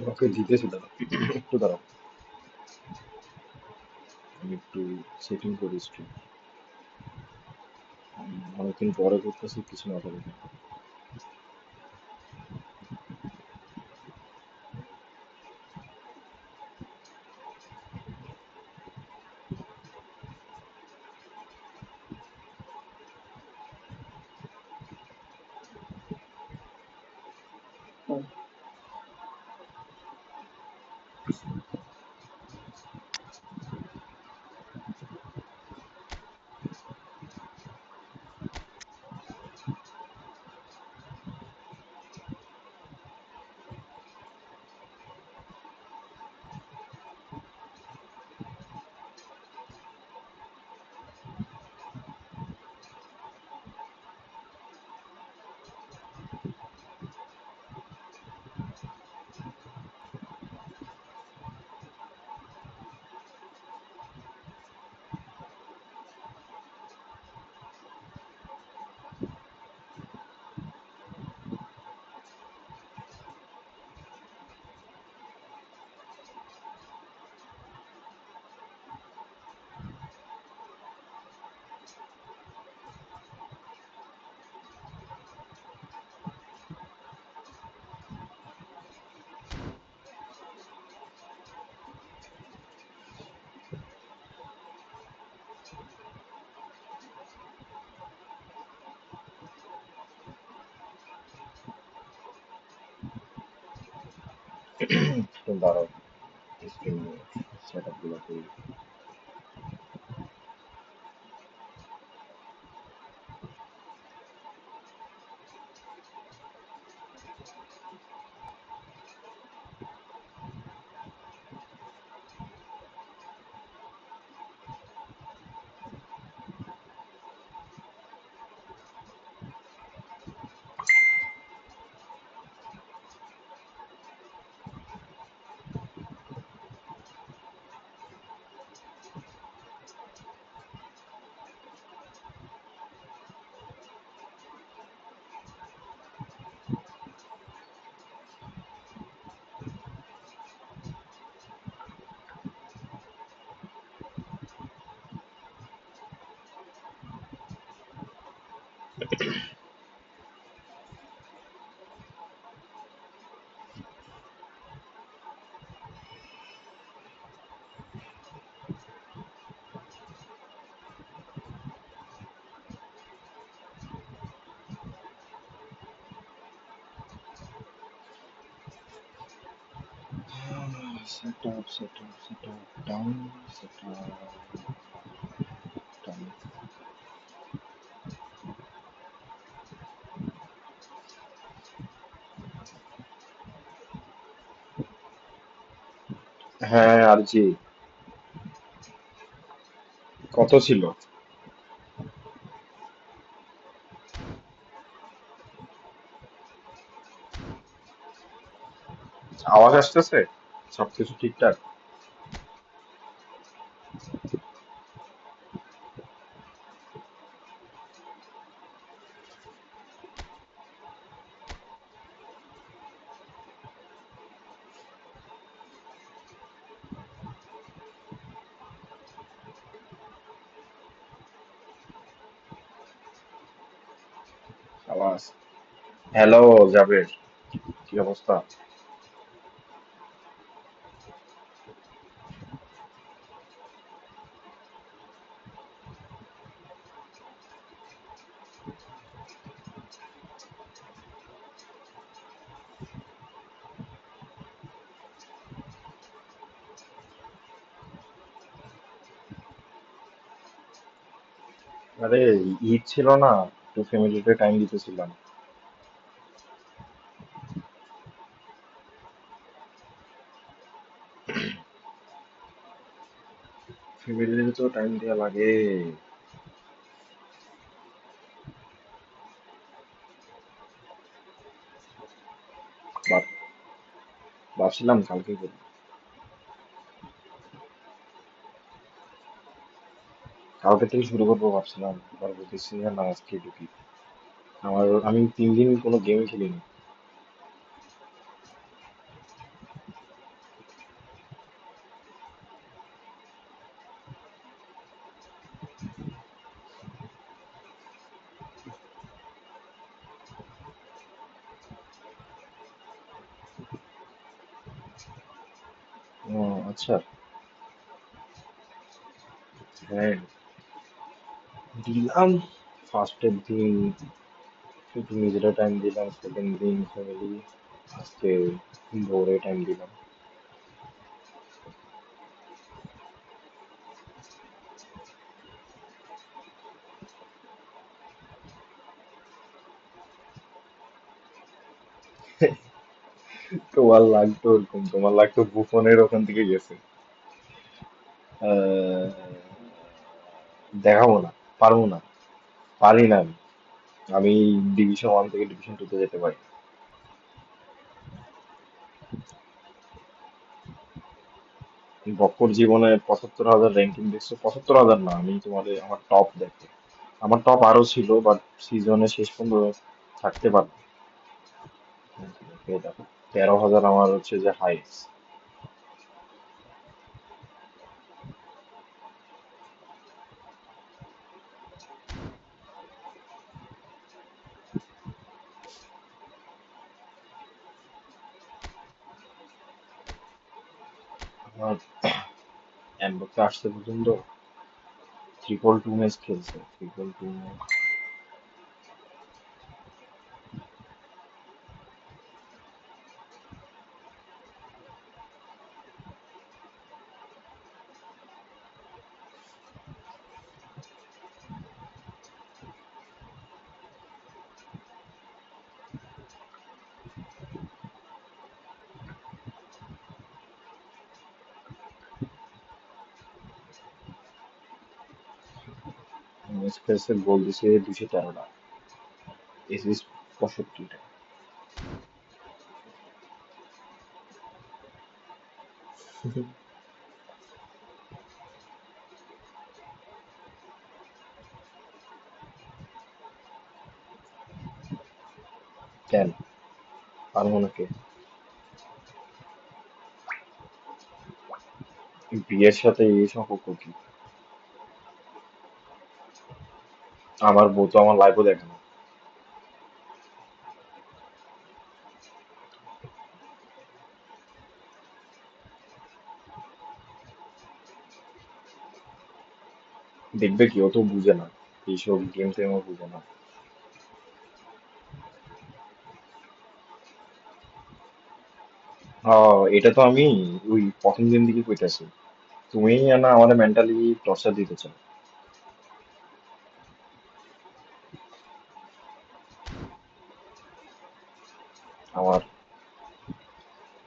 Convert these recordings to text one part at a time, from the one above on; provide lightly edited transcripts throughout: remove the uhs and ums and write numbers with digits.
ওকে জিতেছি দাদা। একটু দাঁড়াও, আমি একটু সেটিং করি স্ট্রিম। অনেকদিন পরে করতেছি, কিছু না বলে। একটু দাঁড়াও, স্ক্রিন সেট আপ গুলো করি। Set up, set up, set up, down, set up, down. হ্যাঁ, আর জি, কত ছিল? আওয়াজ আসতেছে? সবকিছু ঠিকঠাক? আওয়াজ। হ্যালো, জাবের, কি অবস্থা? আরে, ঈদ ছিল না, একটু ফ্যামিলিতে টাইম দিতেছিলাম। ফ্যামিলিতে তো টাইম দেওয়া লাগে। ভাব- ভাবছিলাম কালকে করবো। কালকে থেকে শুরু করবো ভাবছিলাম, এবার বলতেছি যে না, আজকে ঢুকি। আমি 3 দিন কোনো গেম খেলিনি। ও আচ্ছা। হ্যাঁ, দিলাম। ফার্স্টের দিন একটু নিজেরা টাইম দিলাম, সেকেন্ড দিন ফ্যামিলি, আজকে ভোরে টাইম দিলাম। তোমার লাগতো ওরকম, তোমার লাগতো বুফনের ওখান থেকে গেছে। আহ, দেখাবো না, পারবো না, পারি না আমি। আমি ডিভিশন ওয়ান থেকে ডিভিশন টু তে যেতে পারি। বক্কর জীবনে ৭৫,০০০ র্যাঙ্কিং দেখছো? ৭৫,০০০ না, আমি তোমাদের আমার টপ দেখো। আমার টপ আরো ছিল, বাট সিজনে শেষ পর্যন্ত থাকতে পারবো। এই দেখো, ১৩,০০০ আমার হচ্ছে যে হাইস্ট। আমার এমবাপ্পে আসতে পর্যন্ত ট্রিপল টু ম্যাচ খেলছে, ট্রিপল টু ম্যাচ। ম্যাচ খেলছে, গোল দিছে ২১৩টা, এসিস্ট ৬৫টা। কেন পারবো নাকি? বিয়ের সাথে এই সম্পর্ক কি? আমার বউ তো আমার লাইফও দেখে না। দেখবে কি, ও তো বুঝে না, এইসব গেম টেমও বুঝে না। এটা তো আমি ওই প্রথম দিন দিকে কইতাছি। তুমি না আমাদের মেন্টালি টর্চার দিতে চাও। আমার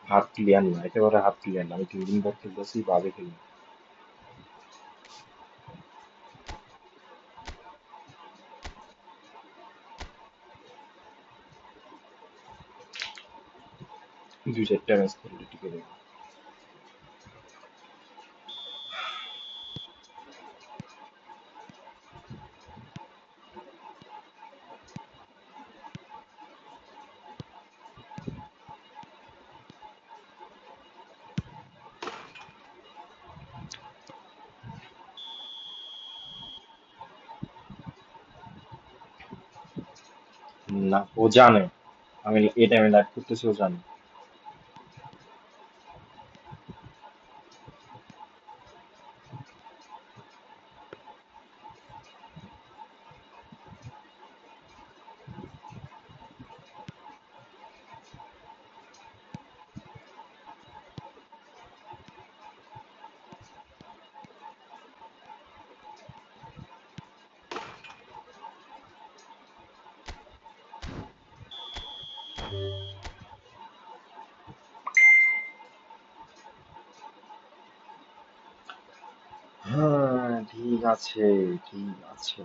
হাত ক্লিয়ার না, একেবারে হাত ক্লিয়ার না, আমি ৩ দিন পর খেলতেছি, বাজে খেলি। ২-৪টা ম্যাচ খেললে টিকে যাবে। না, ও জানে আমি এই টাইমে লাইভ করতেছি, ও জানে। হ্যাঁ, ঠিক আছে, ঠিক আছে।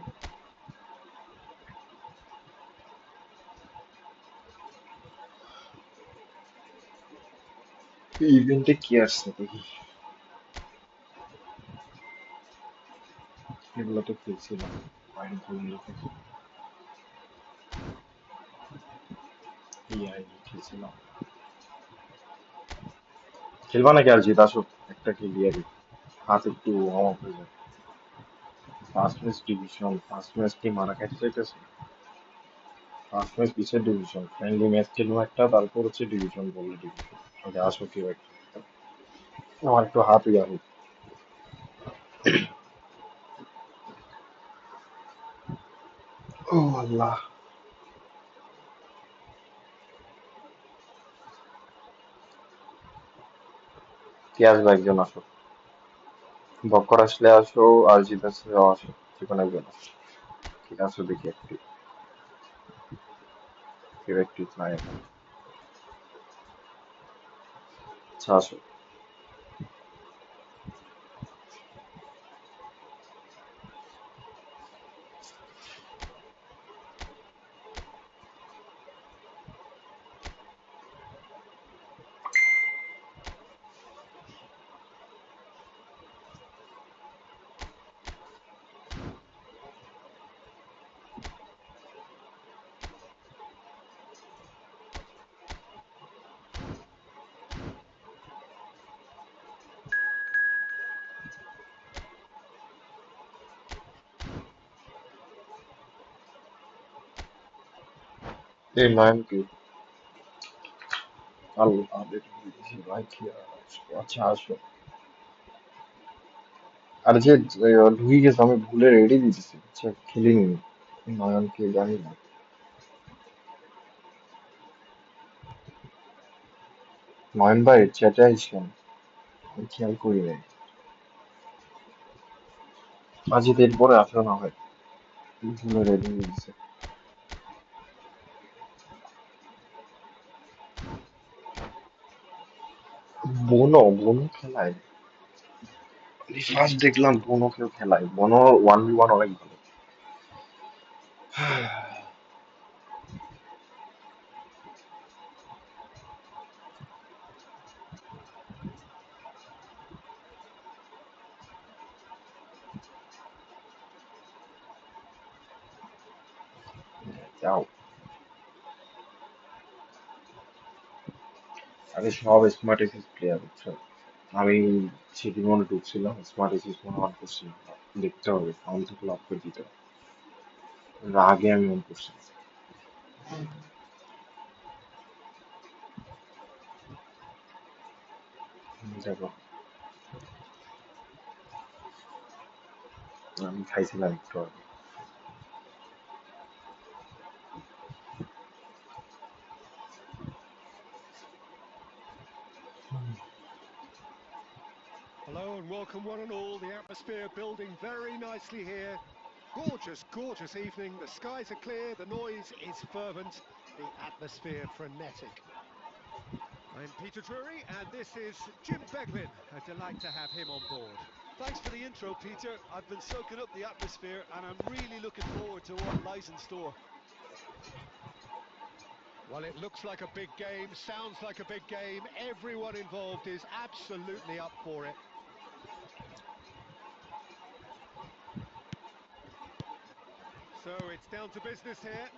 ইভেন্টে কি আসছে দেখি। এগুলো তো খেলছিলাম, পয়েন্ট গুলো EID খেলছিলাম। খেলবা নাকি আর জিত আসো, একটা খেলি আগে, হাত একটু অমক হয়ে যায়। First match division, first match কি মারা খাইতে চাইতেছে? ফার্স্ট ম্যাচ কিসের ডিভিশন? ফ্রেন্ডলি ম্যাচ খেলবো একটা, তারপর হচ্ছে ডিভিশন, বললে ডিভিশন। ওকে আসো কেউ একটা। আমার একটু হাত ইয়া হোক। ও আল্লাহ, কে আসবে একজন আসো, বক্কর আসলে আসো, আর জিত আসলেও আসো, যে কোনো একজন আসো। কে আসো দেখি একটু, কেউ একটু নাই এখন। আচ্ছা আসো। এই নয়ন কি, আল্লাহ দেখি ভাই কি আসবে। আচ্ছা আসো। আর যে ঢুকে গেছে, আমি ভুলে রেডি দিতেছি, আচ্ছা খেলিনি। নয়ন কে জানি না। নয়ন ভাই চ্যাটে আইসেন, আমি খেয়াল করি নাই। আজিত এরপরে আসো না হয়, ভুলে রেডি দিতেছে। বনো, বনো খেলায়, ফার্স্ট দেখলাম বনো কেউ খেলায়, বনো 1v1 অনেক ভালো। যাও। আরে সব স্মার্ট এসিস প্লেয়ার বুঝছো, আমি সিটি মনে ঢুকছিলাম, স্মার্ট এসিস মনে অন করছিলাম না। দেখতে হবে, সাউন্ড থেকে অফ করে দিতে হবে। আগে আমি অন করছি। দেখো, আমি খাইছিলাম একটু আগে। Hello and welcome one and all. The atmosphere building very nicely here. Gorgeous, gorgeous evening. The skies are clear, the noise is fervent, the atmosphere frenetic. I'm Peter Drury and this is Jim Beglin. A delight to have him on board. Thanks for the intro, Peter. I've been soaking up the atmosphere and I'm really looking forward to what lies in store. Well, it looks like a big game, sounds like a big game. Everyone involved is absolutely up for it. So it's down to business here.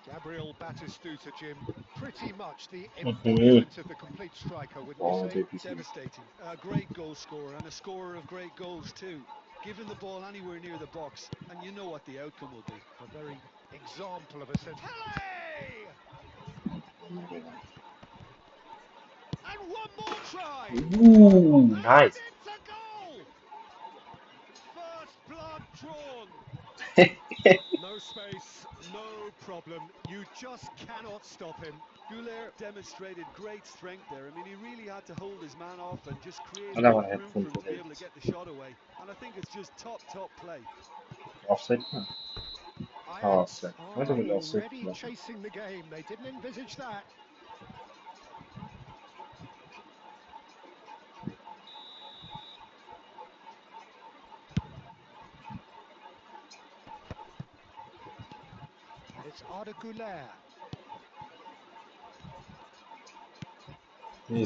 Gabriel Batistuta, Jim, pretty much the hmm, embodiment of the complete striker, wouldn't you বনো say? দেখেছি। Devastating. A great goal scorer and a scorer of great goals too. Giving the ball anywhere near the box and you know what the outcome will be. A very example of a sense. Pele! And one more try! And nice. it's a goal! First blood drawn. No space, no problem. You just cannot stop him. Goulet demonstrated great strength there. I mean, he really had to hold his man off and just create আরে আমার enough room headphone for him to পরে be able to গেছে, get the shot away. And I think it's just top play. Offside না? হ্যাঁ Ajax offside, আমি তো are বলি offside already ছিল। chasing the game. They didn't envisage that. And it's Arda Güler.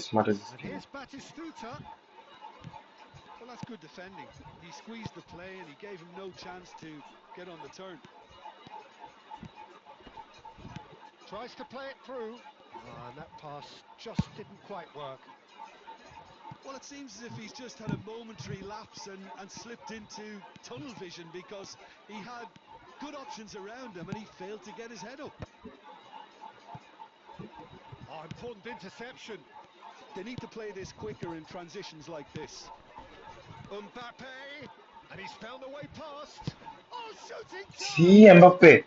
Smart axis And খেলে। here's Batistuta. Well, that's good defending. He squeezed the play and he gave him no chance to get on the turn. Tries to play it through. And that pass just didn't quite work. Well, it seems as if he's just had a momentary lapse and slipped into tunnel vision because he had good options around him and he failed to get his head up. Oh, important interception. They need to play this quicker in transitions like this. Mbappe, and he's found a way past. Oh, shooting Sí, chance! Mbappé.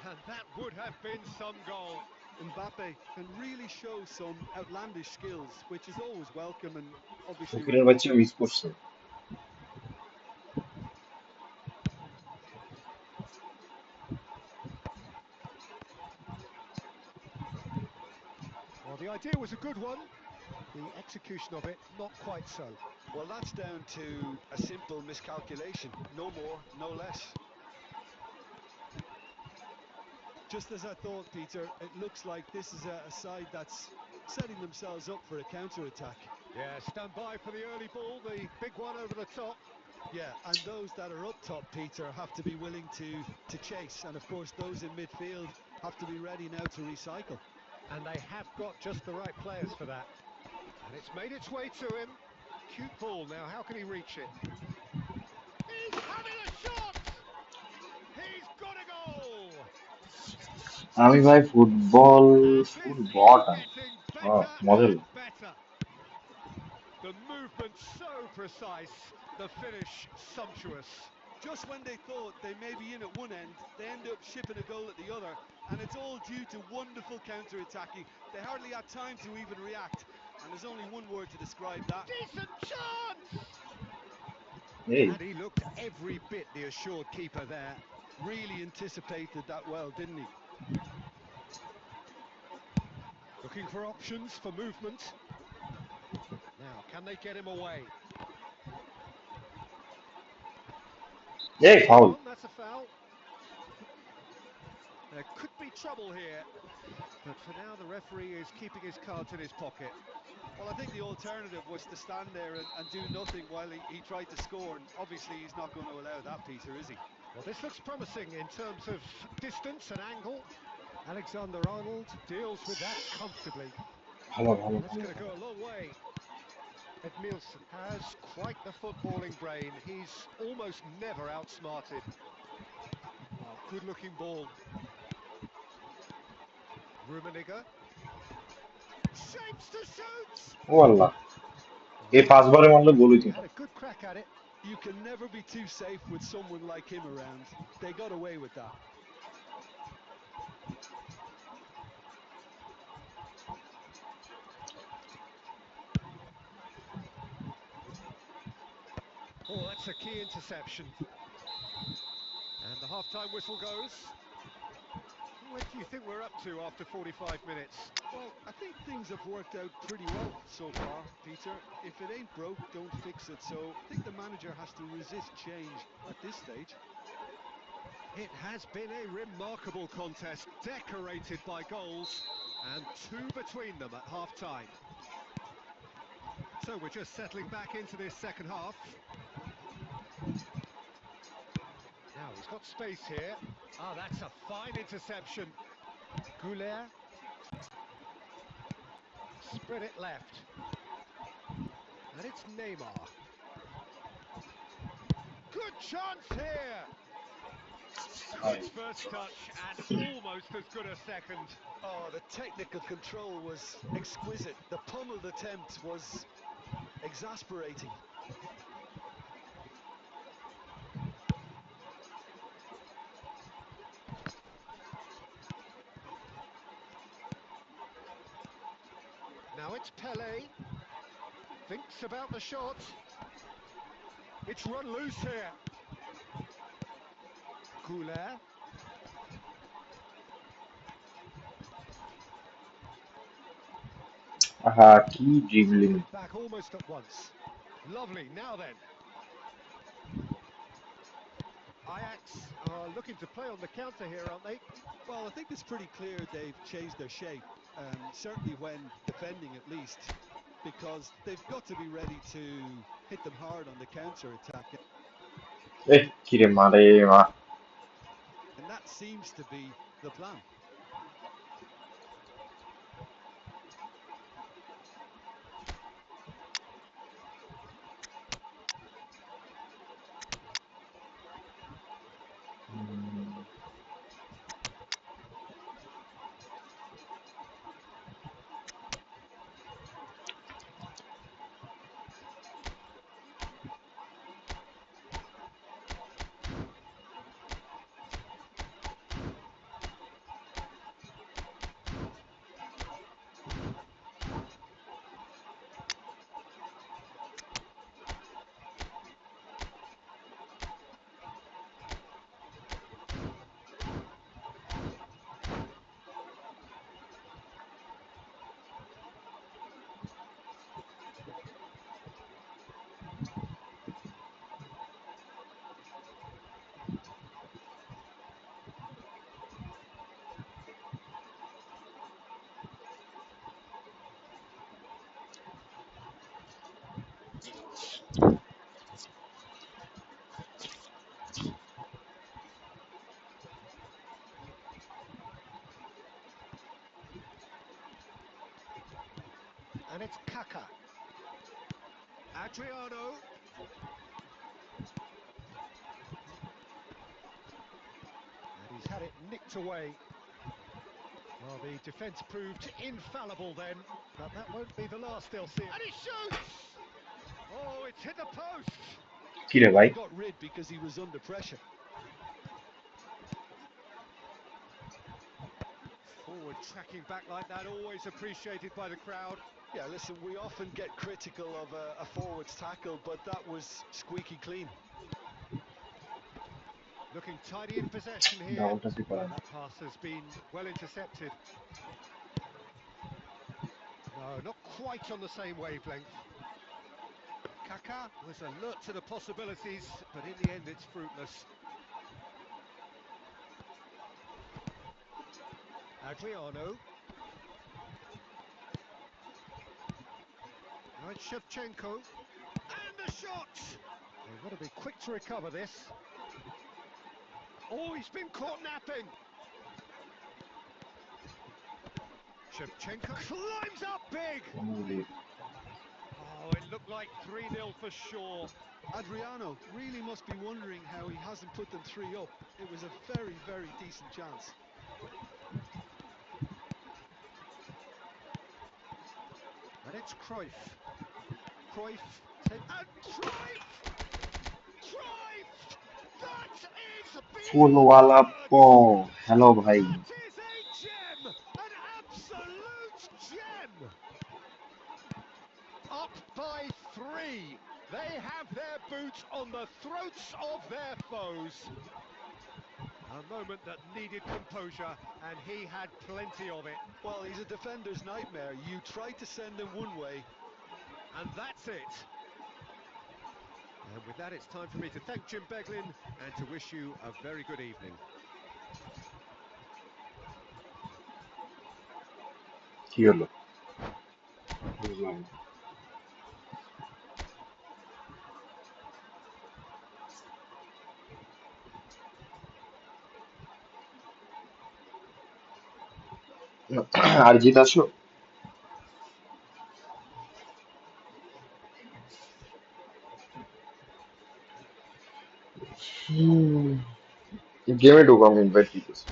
And that would have been some goal. Mbappe can really show some outlandish skills, which is always welcome and obviously ফকিরের বাচ্চা rewarded. Miss করছে। Well, the idea was a good one. The execution of it, not quite so. Well, that's down to a simple miscalculation. No more, no less. Just as I thought, Peter, it looks like this is a side that's setting themselves up for a counter-attack. Yeah, stand by for the early ball, the big one over the top. Yeah, and those that are up top, Peter, have to be willing to chase. And of course, those in midfield have to be ready now to recycle. And they have got just the right players for that. And it's made its way to him. Cute ball now, how can he reach it? He's having a shot! He's got a goal! আমি ভাই football And full this is বট আমি। getting better মজা and লাগে। better. The movement so precise, the finish sumptuous. Just when they thought they may be in at one end, they end up shipping a goal at the other, and it's all due to wonderful counter-attacking. They hardly had time to even react, and there's only one word to describe that. Decent chance! এই And he looked every bit the assured keeper there. Really anticipated that well, didn't he? Looking for options for movement. Now, can they get him away? এই foul. That's a foul. There could be trouble here. But for now, the referee is keeping his cards in his pocket. Well, I think the alternative was to stand there and do nothing while he tried to score, and obviously he's not going to allow that, Peter, is he? Well, this looks promising in terms of distance and angle. Alexander-Arnold deals with that comfortably. ভালো ভালো That's ভালো। going to go a long way. Edmilson has quite the footballing brain. He's almost never outsmarted. Oh, good-looking ball. Rummenigge. Shapes to shoot! ও আল্লাহ, এই 5 বারে মারলে গোলই He তো। had a good crack at it. You can never be too safe with someone like him around. They got away with that. Oh, that's a key interception. And the half-time whistle goes. What do you think we're up to after 45 minutes? Well, I think things have worked out pretty well so far, Peter. If it ain't broke, don't fix it. So I think the manager has to resist change at this stage. It has been a remarkable contest, decorated by goals, and two between them at half-time. So we're just settling back into this second half. Now he's got space here. Ah, that's a fine interception. Goulet. Spread it left. And it's Neymar. Good chance here. Quick first touch and almost as good a second. Oh, the technical control was exquisite. The pummeled attempt was exasperating. Now it's Pele. Thinks about the shot. It's run loose here. Goulet. আহা কি dribbling. Back almost at once. Lovely. Now then. Ajax are looking to play on the counter here, aren't they? Well, I think it's pretty clear they've changed their shape, certainly when defending at least, because they've got to be ready to hit them hard on the counter-attack. এ কিরে মারে মা। And that seems to be the plan. Adriano. And he's had it nicked away. Well, the defence proved infallible then, but that won't be the last they'll see. And he shoots! Oh, it's hit the post! কি রে ভাই? He got rid because he was under pressure. Forward tracking back like that, always appreciated by the crowd. Yeah, listen, we often get critical of a forward's tackle, but that was squeaky clean. Looking tidy in possession here. Double টাচই করে না। That pass has been well intercepted. No, not quite on the same wavelength. Kaka was alert to the possibilities, but in the end it's fruitless. Adriano. Now it's Shevchenko. And the shot! They've got to be quick to recover this. Oh, he's been caught napping! Shevchenko climbs up big! Oh, it looked like 3-0 for sure. Adriano really must be wondering how he hasn't put them 3 up. It was a very, very decent chance. And it's Cruyff. Cruyff takes... And Cruyff! Cruyff! That is ফুলওয়ালা beyond পো words! Hello ভাই। That is a gem! An absolute gem! Up by 3. They have their boots on the throats of their foes. A moment that needed composure, and he had plenty of it. Well, he's a defender's nightmare. You try to send him one way, And that's it. And with that, it's time for me to thank Jim Beglin and to wish you a very good evening. কি হলো? বুঝলাম না। আরজিত আসো। গেমে ঢুকো, আমি invite দিতেছি।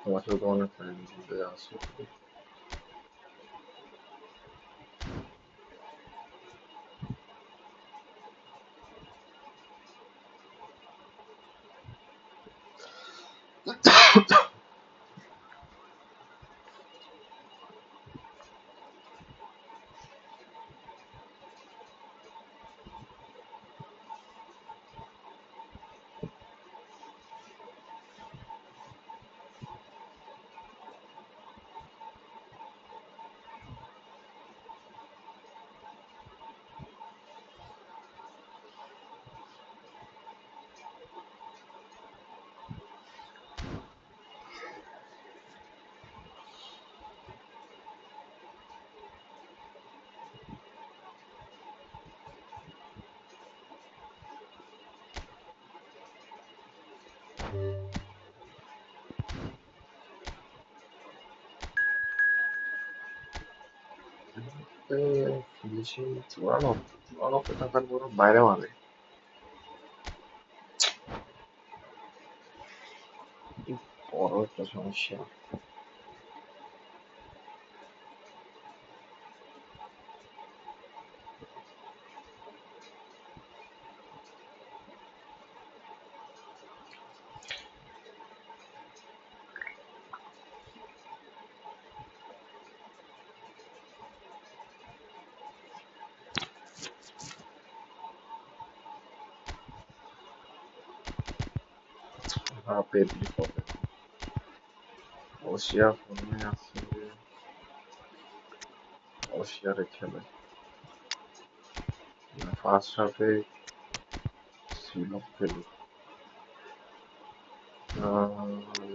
তোমার সাথে তোমার ফ্রেন্ড আছে। ফিনিশিং চুয়ানো চুয়ানো টাকার বড় বাইরে মারে। বড় একটা সমস্যা। হ্যাঁ, পেয়ে হবে। অসিয়া ফোনে আছে, অসিয়ারে খেলে ফার্স্ট হাফে শ্রীলঙ্কা খেলি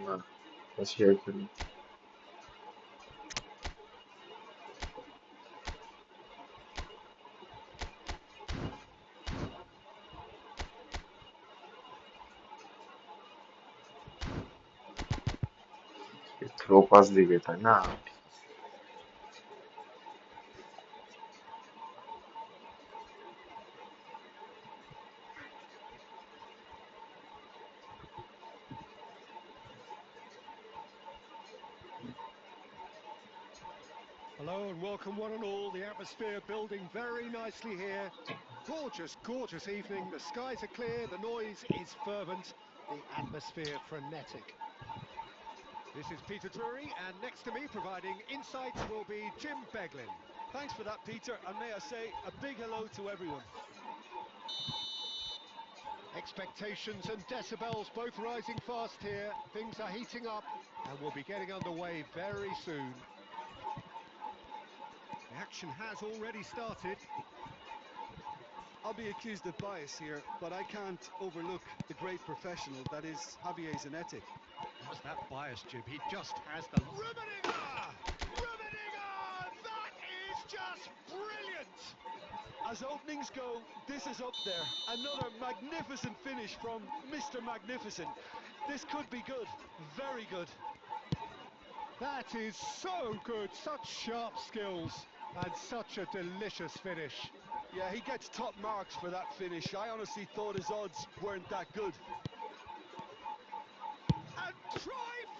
না, অসিয়ায় খেলি। থ্রো পাস দিবে তাই না? Hello and welcome one and all. The atmosphere building very nicely here. Gorgeous, gorgeous evening. The skies are clear, the noise is fervent, the atmosphere frenetic. This is Peter Drury, and next to me providing insights will be Jim Beglin. Thanks for that, Peter, and may I say a big hello to everyone. Expectations and decibels both rising fast here. Things are heating up and we'll be getting underway very soon. The action has already started. I'll be accused of bias here, but I can't overlook the great professional that is Javier Zanetti. What's that bias, Jim? He just has the Rummenigge! Rummenigge! That is just brilliant! As openings go, this is up there. Another magnificent finish from Mr. Magnificent. This could be good, very good. That is so good, such sharp skills and such a delicious finish. Yeah, he gets top marks for that finish. I honestly thought his odds weren't that good. And Cruyff!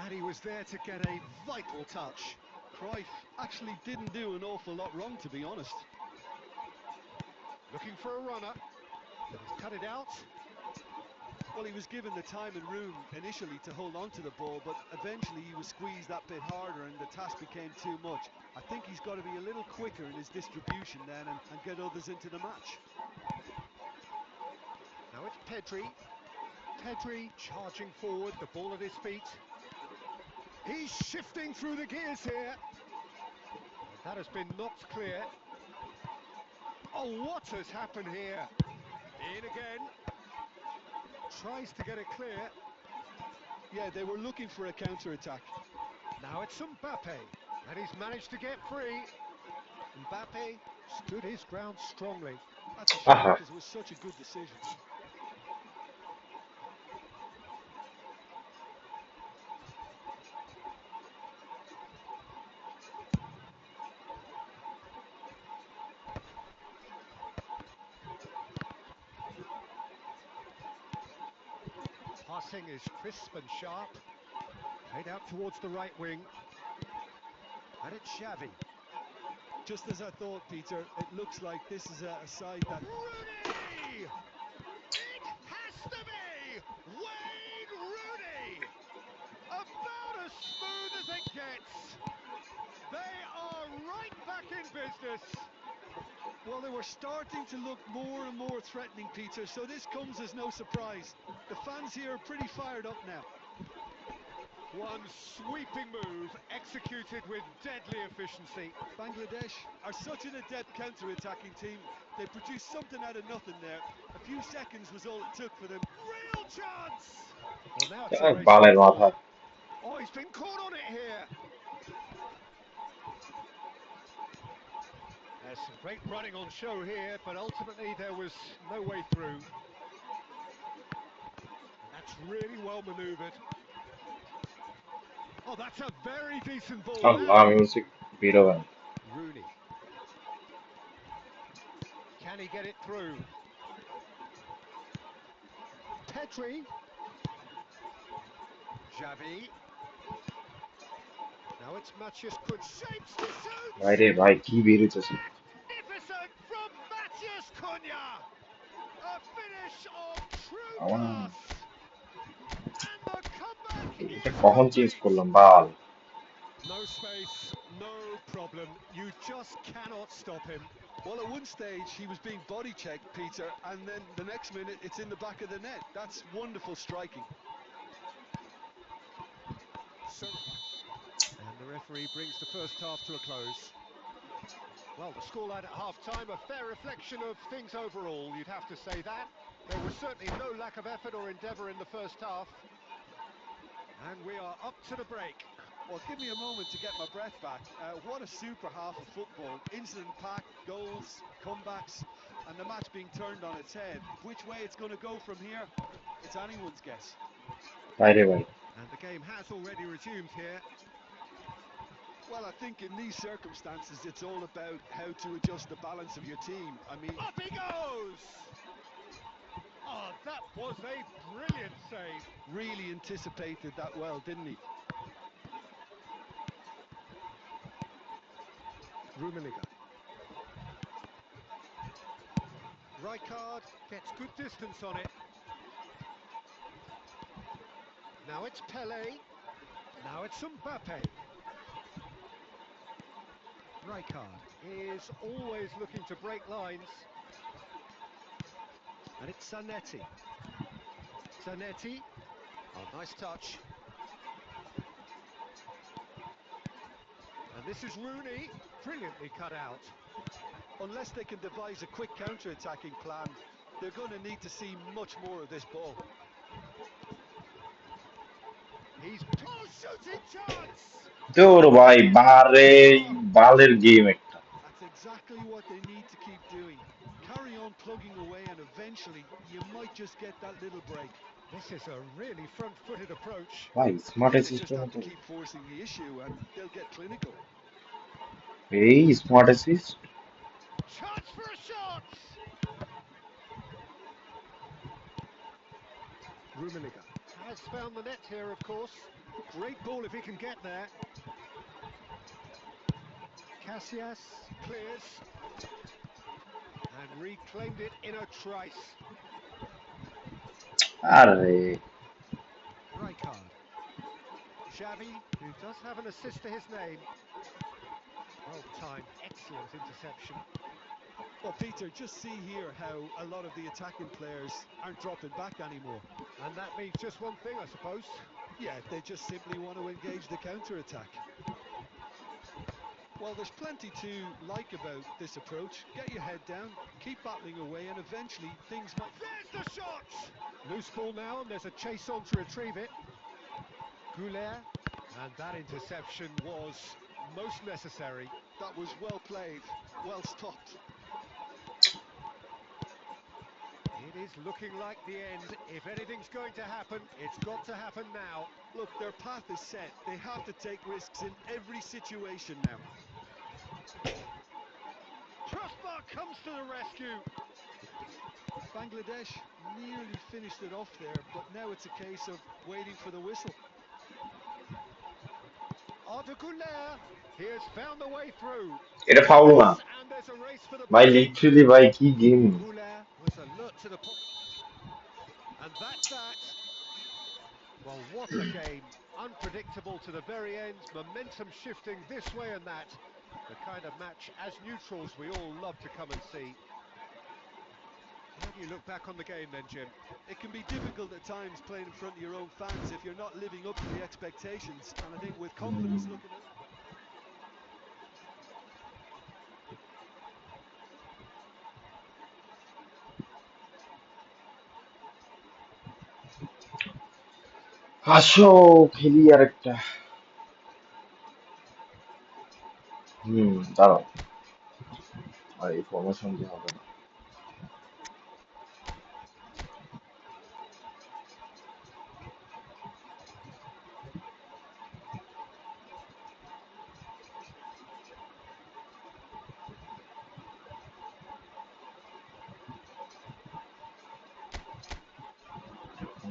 And he was there to get a vital touch. Cruyff actually didn't do an awful lot wrong, to be honest. Looking for a runner. He's cut it out. Well, he was given the time and room initially to hold on to the ball, but eventually he was squeezed that bit harder and the task became too much. I think he's got to be a little quicker in his distribution then and get others into the match. Now it's Pedri. Pedri charging forward, the ball at his feet. He's shifting through the gears here. That has been knocked clear. Oh, what has happened here? In again. Tries to get it clear. Yeah, they were looking for a counter-attack. Now it's Mbappe, and he's managed to get free. Mbappe stood his ground strongly. That's a shame Aha. because it was such a good decision. Passing is crisp and sharp. Played out towards the right wing. And it's Xavi. Just as I thought, Peter, it looks like this is a side that... Rooney! It has to be Wayne Rooney! About as smooth as it gets. They are right back in business. Well, they were starting to look more and more threatening, Peter, so this comes as no surprise. The fans here are pretty fired up now. One sweeping move executed with deadly efficiency. Bangladesh are such an adept counter-attacking team. They produced something out of nothing there. A few seconds was all it took for them. Real chance! Well, now it's a race বালের to the মাথা। ball. Oh, he's been caught on it here. There's some great running on show here, but ultimately there was no way through. And that's really well manoeuvred. Oh, that's a very decent ball Allah now. Music বেরোবেন। Rooney. Can he get it through? Pedri. Xavi. Now it's Matthias Cunha. Shapes to shoot! ভাইরে ভাই কি বেরোতেছে। Magnificent from Matthias Cunha! A finish of true আমার class! And the comeback এটা is কখন change complete! করলাম বাল। No space, no problem. You just cannot stop him. Well, at one stage, he was being body checked, Peter, and then the next minute, it's in the back of the net. That's wonderful striking. And the referee brings the first half to a close. Well, the scoreline at half-time, a fair reflection of things overall, you'd have to say that. There was certainly no lack of effort or endeavour in the first half. And we are up to the break. Well, give me a moment to get my breath back. What a super half of football. Incident-packed, goals, comebacks, and the match being turned on its head. Which way it's going to go from here, it's anyone's guess. ভাইরে ভাই। And the game has already resumed here. Well, I think in these circumstances, it's all about how to adjust the balance of your team. I mean, Up he goes! Oh, that was a brilliant save. really anticipated that well, didn't he? Rummenigge. Rijkaard gets good distance on it. Now it's Pele. Now it's Mbappe. Rijkaard is always looking to break lines. And it's Zanetti. Zanetti. Oh, nice touch. And this is Rooney. Brilliantly cut out. Unless they can devise a quick counter-attacking plan, they're going to need to see much more of this ball. He's... Oh, shooting chance! তোর ভাই বারে বালের game একটা That's exactly what they need to keep doing. Carry on plugging away and eventually you might just get that little break. This is a really front-footed approach. ভাই smart They just অ্যাসিস্টের have to মতো keep forcing the issue and they'll get clinical. এই smart assist Chance for a shot! Rummenigge has found the net here, of course. Great ball if he can get there. Casillas clears and reclaimed it in a trice. আরে Rijkaard. Xavi, who does have an assist to his name. Well timed, excellent interception. Well, Peter, just see here how a lot of the attacking players aren't dropping back anymore. And that means just one thing, I suppose. Yeah, they just simply want to engage the counter-attack. Well, there's plenty to like about this approach. Get your head down, keep battling away, and eventually things might... There's the shot! Loose ball now, and there's a chase on to retrieve it. Goulet, and that interception was most necessary. That was well played, well stopped. It is looking like the end. If anything's going to happen, it's got to happen now. Look, their path is set. They have to take risks in every situation now. Crossbar comes to the rescue. Bangladesh nearly finished it off there, but now it's a case of waiting for the whistle. Arda Güler, he has found the way through. এটা foul না And there's a race for the ভাই ball. Literally ভাই কি game Güler was alert to the pocket. And that's that. Well, what a game. Unpredictable to the very end. Momentum shifting this way and that. The kind of match, as neutrals, we all love to come and see. How do you look back on the game then, Jim? It can be difficult at times playing in front of your own fans if you're not living up to the expectations. And I think with confidence looking at... আসো খেলি আর একটা দাঁড়াও আর এই formation দিয়ে হবে না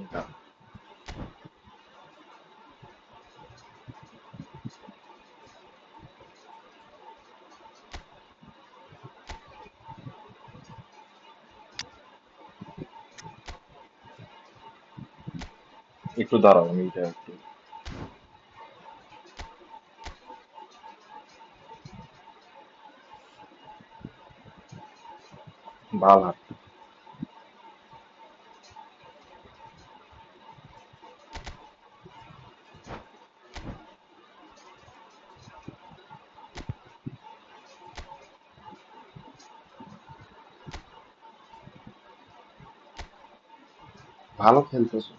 এটা একটু দাঁড়াও আমি এটা একটু ভাল হাত ভালো খেলতেছো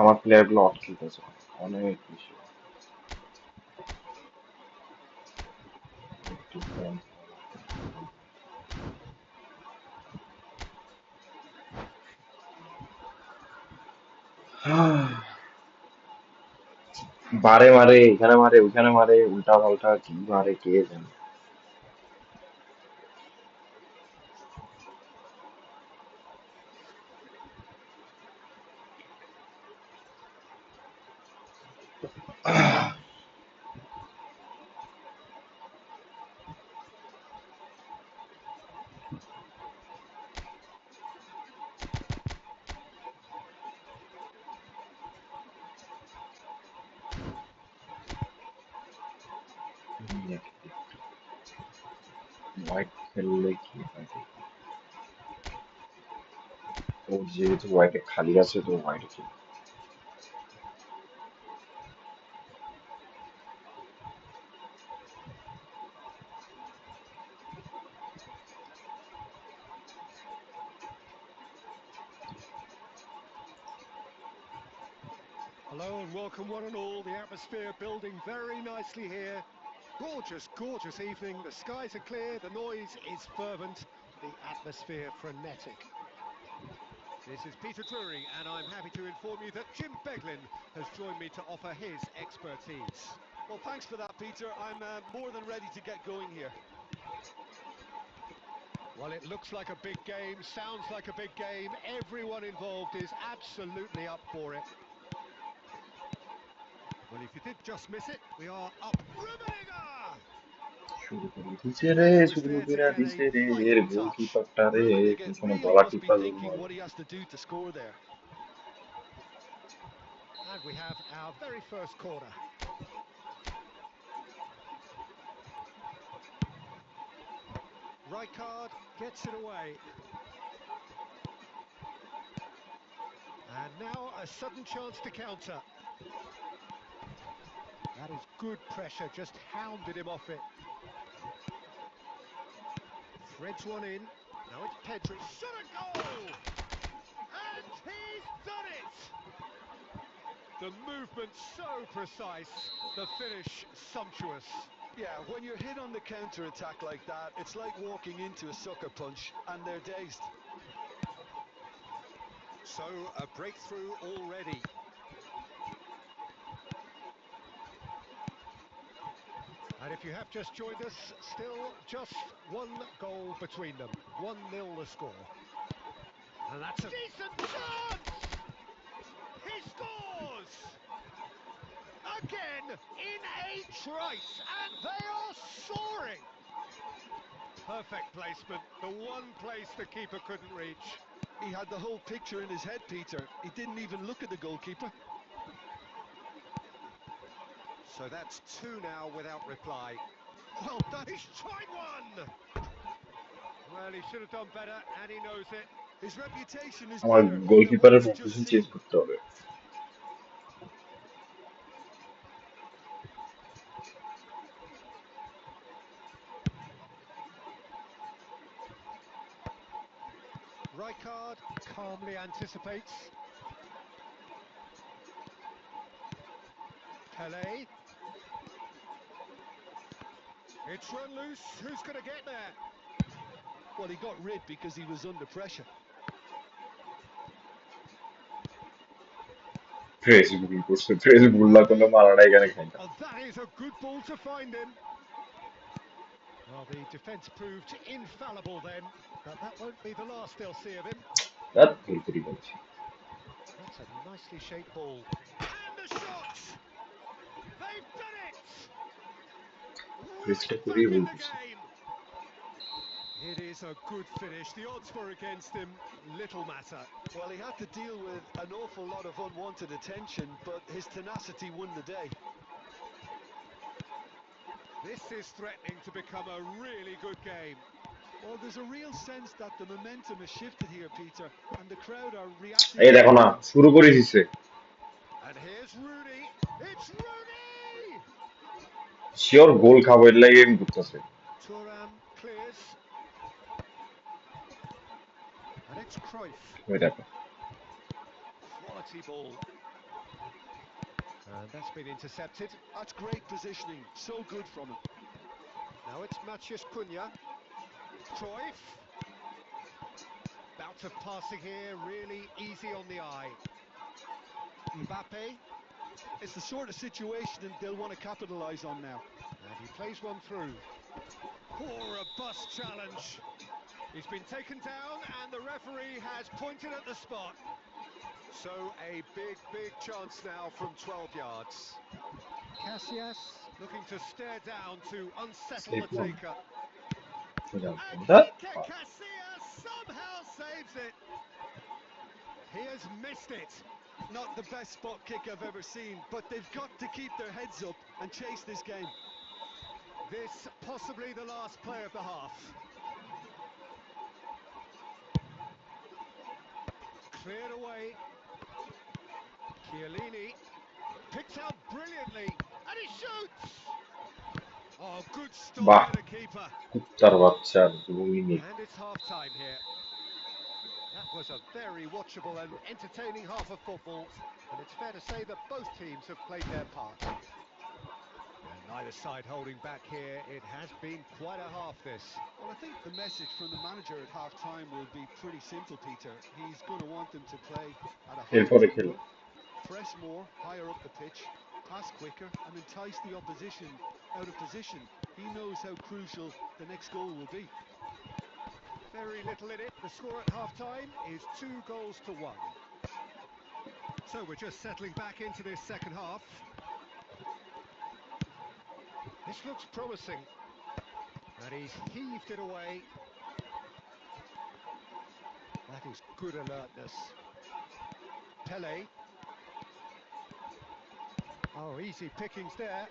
আমার প্লেয়ারগুলো অট খেলতেছে অনেক বেশি ডিফারেন্স। বারে মারে এখানে মারে ওইখানে মারে উল্টা পাল্টা কি মারে কে জানে। হোয়াইট খেললে কি হয় দেখি। ও যেহেতু হোয়াইটে খালি আছে তো হোয়াইটে খেলে। Hello and welcome one and all. The atmosphere building very nicely here. Gorgeous, gorgeous evening. The skies are clear, the noise is fervent, the atmosphere frenetic. This is Peter Drury, and I'm happy to inform you that Jim Beglin has joined me to offer his expertise. Well, thanks for that, Peter. I'm more than ready to get going here. Well, it looks like a big game, sounds like a big game. Everyone involved is absolutely up for it. Well, if you did just miss it, we are up. Rummenigge! শুরু করে দিছে রে And he was শুরু there to করে get a দিছে রে এর vital touch. গোলকিপারটা রে Rummenigge পিছনে really গলা must be টিপা জন্য। thinking what he has to do to score there. And we have our very first corner. Rijkaard gets it away. And now a sudden chance to counter. That is good pressure, just hounded him off it. Threads one in. Now it's Pedri. Shot a goal! And he's done it! The movement so precise, the finish sumptuous. Yeah, when you're hit on the counter-attack like that, it's like walking into a sucker punch, and they're dazed. So a breakthrough already. And if you have just joined us, still just one goal between them. 1-0 the score. And that's a decent chance! He scores! Again in a trice, and they are soaring! Perfect placement, the one place the keeper couldn't reach. He had the whole picture in his head, Peter. He didn't even look at the goalkeeper. So that's two now without reply. Well done, he's tried one! Well, he should have done better, and he knows it. His reputation is আমার better than what গোলকিপারের he's just position change seen. করতে হবে। Rijkaard calmly anticipates. Pele. It's run loose. Who's going to get there? Well, he got rid because he was under pressure. Facebook করছে Facebook না করলে মারাটা এখানে খাইতাম। Oh, that is a good ball to find him. Well, the defence proved infallible then, but that won't be the last they'll see of him. রাত ভুল করে বলছি। That's a nicely shaped ball. And the shot! They've done it! চেষ্টা Right করেই back in the বলতেছি। game. It is a good finish. The odds were against him. Little matter. Well, he had to deal with an awful lot of unwanted attention, but his tenacity won the day. This is threatening to become a really good game. Well, there's a real sense that the momentum has shifted here, Peter, and the crowd are reacting এই to দেখো it. না শুরু করে দিছে। And here's Rooney. It's Rooney! Sure goal খাবো এর লাগে M করতেছে। Thuram clears. And it's Cruyff. ওই দেখো Quality ball. And that's been intercepted. That's great positioning, so good from him. Now it's Maciej Cunha. Cruyff. Bout of passing here, really easy on the eye. Mbappe. It's the sort of situation they'll want to capitalise on now. And he plays one through. Poor robust challenge. He's been taken down and the referee has pointed at the spot. So a big chance now from 12 yards. Casillas looking to stare down to unsettle Slip the one. taker. Hocam And burada Iker Casillas somehow saves it. He has missed it. Not the best spot kick I've ever seen, but they've got to keep their heads up and chase this game. This possibly the last play of the half. Cleared away. Chiellini picked out brilliantly, and he shoots! Oh, good stop বাহ by the keeper. কুত্তার বাচ্চার 2 minute And it's half-time here. That was a very watchable and entertaining half of football, and it's fair to say that both teams have played their part. And neither side holding back here. It has been quite a half, this. Well, I think the message from the manager at half-time will be pretty simple, Peter. He's going to want them to play at a higher এরপরে খেলো tempo, press more, higher up the pitch, pass quicker, and entice the opposition out of position. He knows how crucial the next goal will be. Very little in it. The score at half-time is 2-1. So we're just settling back into this second half. This looks promising. And he's heaved it away. That is good alertness. Pele. Oh, easy pickings there.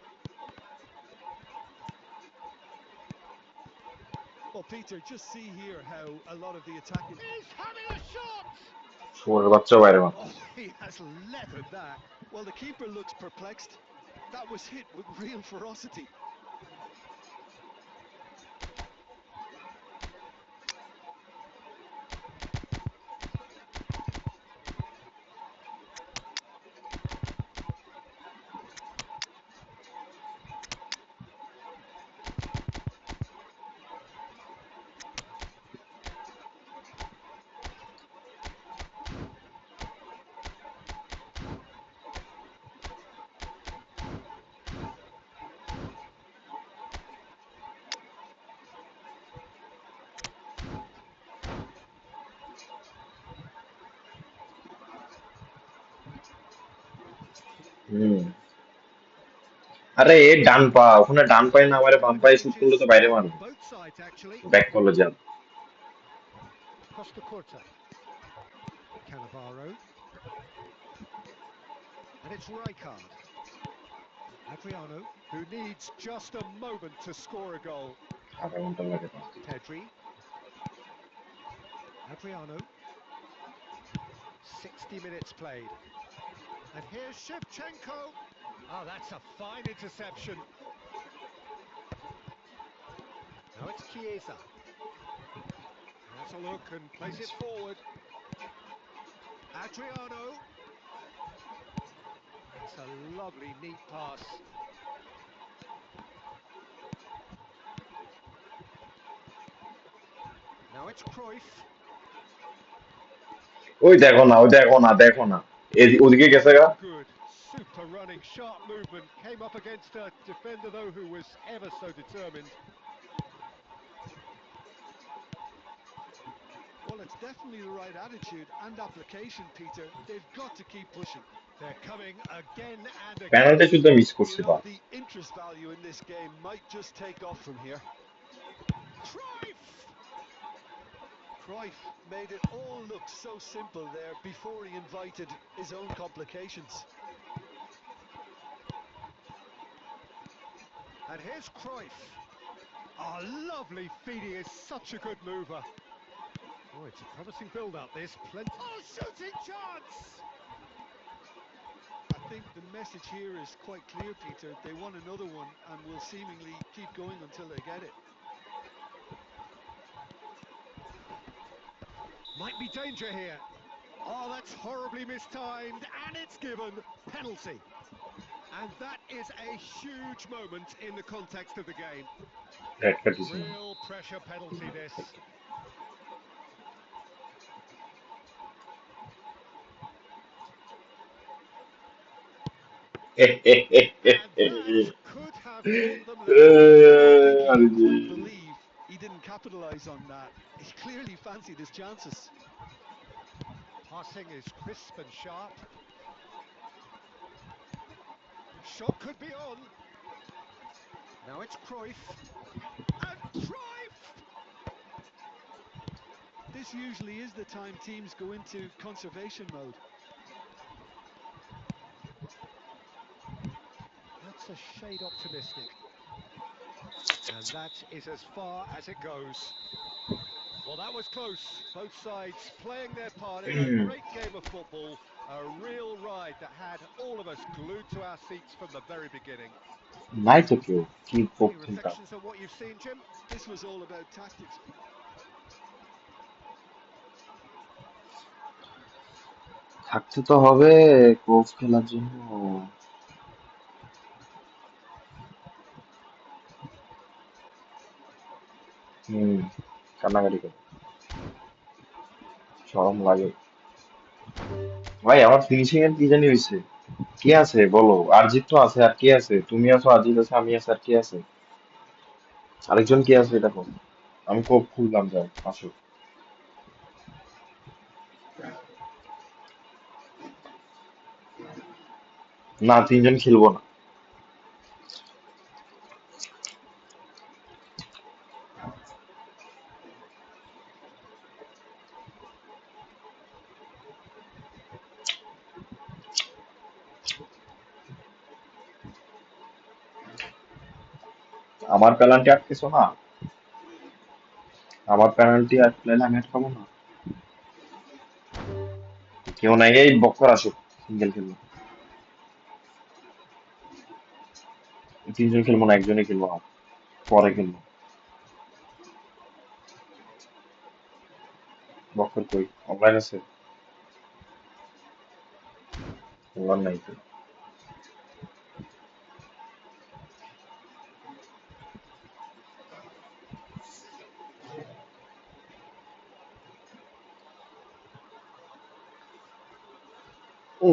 Well, Peter, just see here how a lot of the attacking... He's having a shot! শুয়োরের বাচ্চা বাইরে মার Oh, he has leathered that. Well, the keeper looks perplexed. That was hit with real ferocity. হুম আরে এ ডান পা ওখানে ডান পায়ে না মারে বাম পায়ে শুট করলে Advantages তো বাইরে on মারবে both sides, actually. ব্যাক করলে যান Costa Curta. Cannavaro. And it's Rijkaard. Adriano, who needs just a moment to score a goal. আধা ঘন্টা লাগে Pedri. Adriano. 60 minutes played. And here's Shevchenko. Oh, that's a fine interception. Now it's Chiesa. Has a look and plays it forward. Adriano. It's a lovely, neat pass. Now it's Cruyff. ওই দেখো না ওই দেখো না দেখো না ওদিকে গেছে গা Good, super running, sharp movement. Came up against a defender, though, who was ever so determined. Well, it's definitely the right attitude and application, Peter. They've got to keep pushing. They're coming again and again. Penalty শুধু miss You করছে know, বা the interest value in this game might just take off from here. Cruyff! Cruyff made it all look so simple there before he invited his own complications. And here's Cruyff. Oh, lovely feed. He is such a good mover. Oh, it's a promising build-up, this. Plenty. Oh, shooting chance! I think the message here is quite clear, Peter. They want another one and will seemingly keep going until they get it. Might be danger here. Oh, that's horribly mistimed, and it's given. Penalty. And that is a huge moment in the context of the game. Red card দিছে না Real pressure penalty this. And that could have brought them level. I don't think he can আরে quite believe he didn't capitalise on that. He clearly fancied his chances. Passing is crisp and sharp. Shot could be on. Now it's Cruyff. And Cruyff! This usually is the time teams go into conservation mode. That's a shade optimistic. And that is as far as it goes. Well, that was close. Both sides playing their part in a great game of football. A real ride that had all of us glued to our seats from the very beginning. নাই তো কেউ কি Any পক্ষটা reflections on what you've seen, Jim? This was all about tactics. থাকতে তো হবে coach খেলার জন্য হুম কান্নাকাটি করে শরম লাগে ভাই আমার ফিনিশিং এর কি জানি হয়েছে কে আছে বলো আরজিৎ তো আছে আর কে আছে তুমি আছো আরজিৎ আছে আমি আছে আর কে আছে আরেকজন কে আছে এটা বল আমি কোপ খুললাম যাই আসো না তিনজন খেলবো না আমার পেনাল্টি আটকেছো না আমার পেনাল্টি আটকালে আমি আটকাবো না কেউ নাই এই বক্কর আসুক সিঙ্গেল খেলবো তিনজন খেলবো না একজনই খেলবো আর পরে খেলবো বক্কর কই অনলাইন আছে অনলাইন নাই তো ও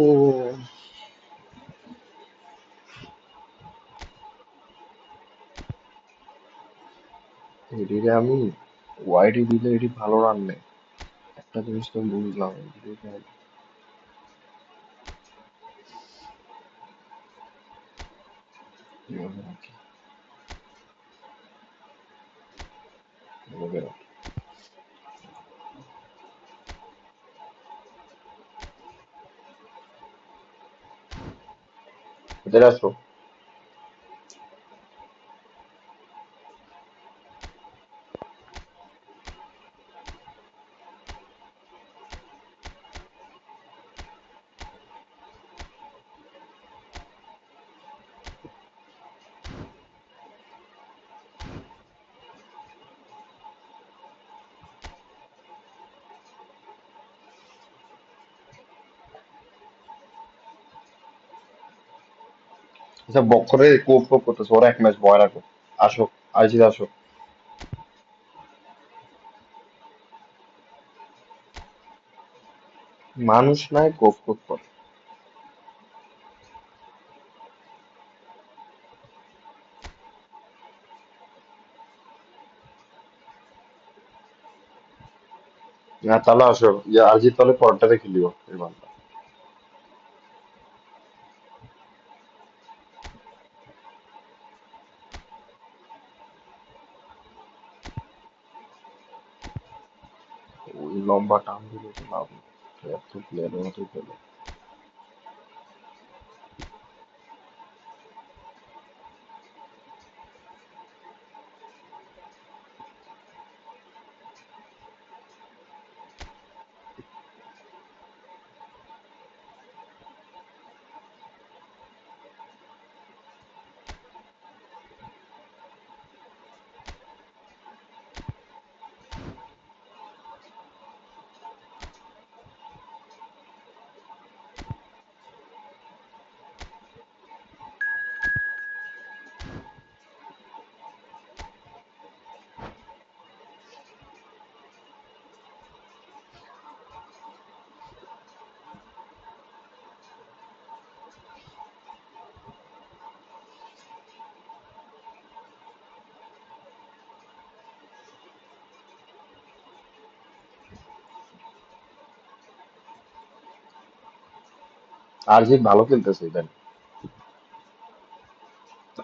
এদিকে আমি ওয়াইডি দিলে এটি ভালো রান নেয় একটা জিনিস তো আমি বুঝলাম এদিকে কিভাবে রাখি এভাবে রাখি এদের আসো আচ্ছা বক্করে কোপ কোপ করতেছে ওরা এক ম্যাচ ভয় রাখো আসো আইসিদ আসো মানুষ নাই কোপ কোপ করে না তাহলে আসো ইয়া আজি তাহলে পরটাতে খেলিও এবার ওই লম্বা টান দিলে তো লাভ নেই এত প্লেয়ারের মতো খেলে আরজিৎ ভালো খেলতেছে ইদানিং,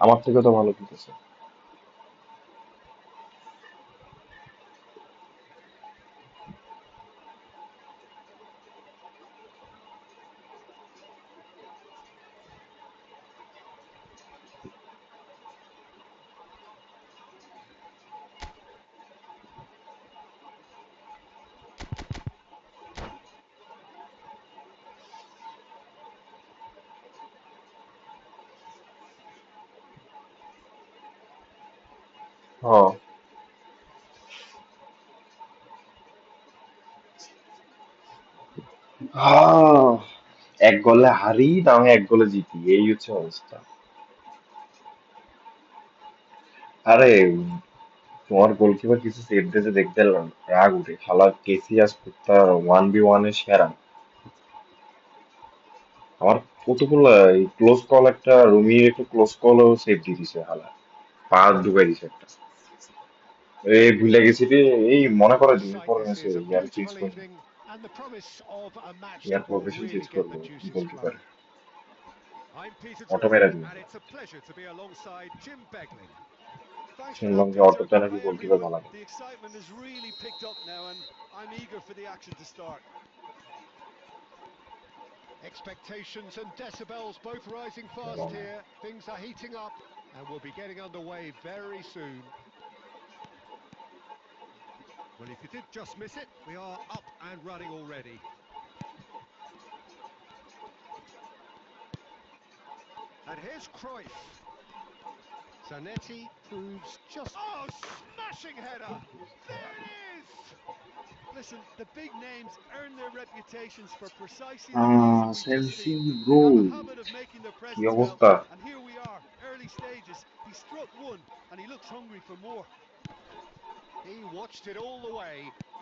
আমার থেকে তো ভালো খেলতেছে। হ্যাঁ। আহ, এক গোলে হারি না আমি এক গোলে জিতি, এই হচ্ছে অবস্থা। আরে তোমার গোলকিপার কিছু সেভ দিয়েছে দেখতে রাগ উঠে, শালা কেসিয়াস তার 1v1 এ সেরা। আমার কতগুলো ক্লোজ কল, একটা রুমি একটু ক্লোজ কলও সেভ দিয়ে দিছে হালা, পা ঢুকাই দিছে একটা। এই ভুলে গেছি রে, এই মনে করে দিন Sight, পরে this আছে is a year change beautiful করবো, evening and the promise of a match year that will profession change really get করবো the juices goalkeeper, flowing. I'm Peter auto Mera Drury, দিন। and it's a pleasure to be alongside Jim Beglin. Thanks for শুনলাম that, যে Peter. অটোতে নাকি Hi goalkeeper everyone. বানাবে। The excitement has really picked up now, and I'm eager for the action to start. Expectations and decibels both rising fast here. Things are heating up, and we'll be getting underway very soon. Well, if you did just miss it, we are up and running already. And here's Cruyff. Zanetti proves just... Oh, smashing header! There it is! Listen, the big names earn their reputations for precisely the reason we've just সেলসি seen. They have a goal, habit of making their কি presence felt, অবস্থা! and here we are, early stages. He struck one, and he looks hungry for more. He watched it all the way,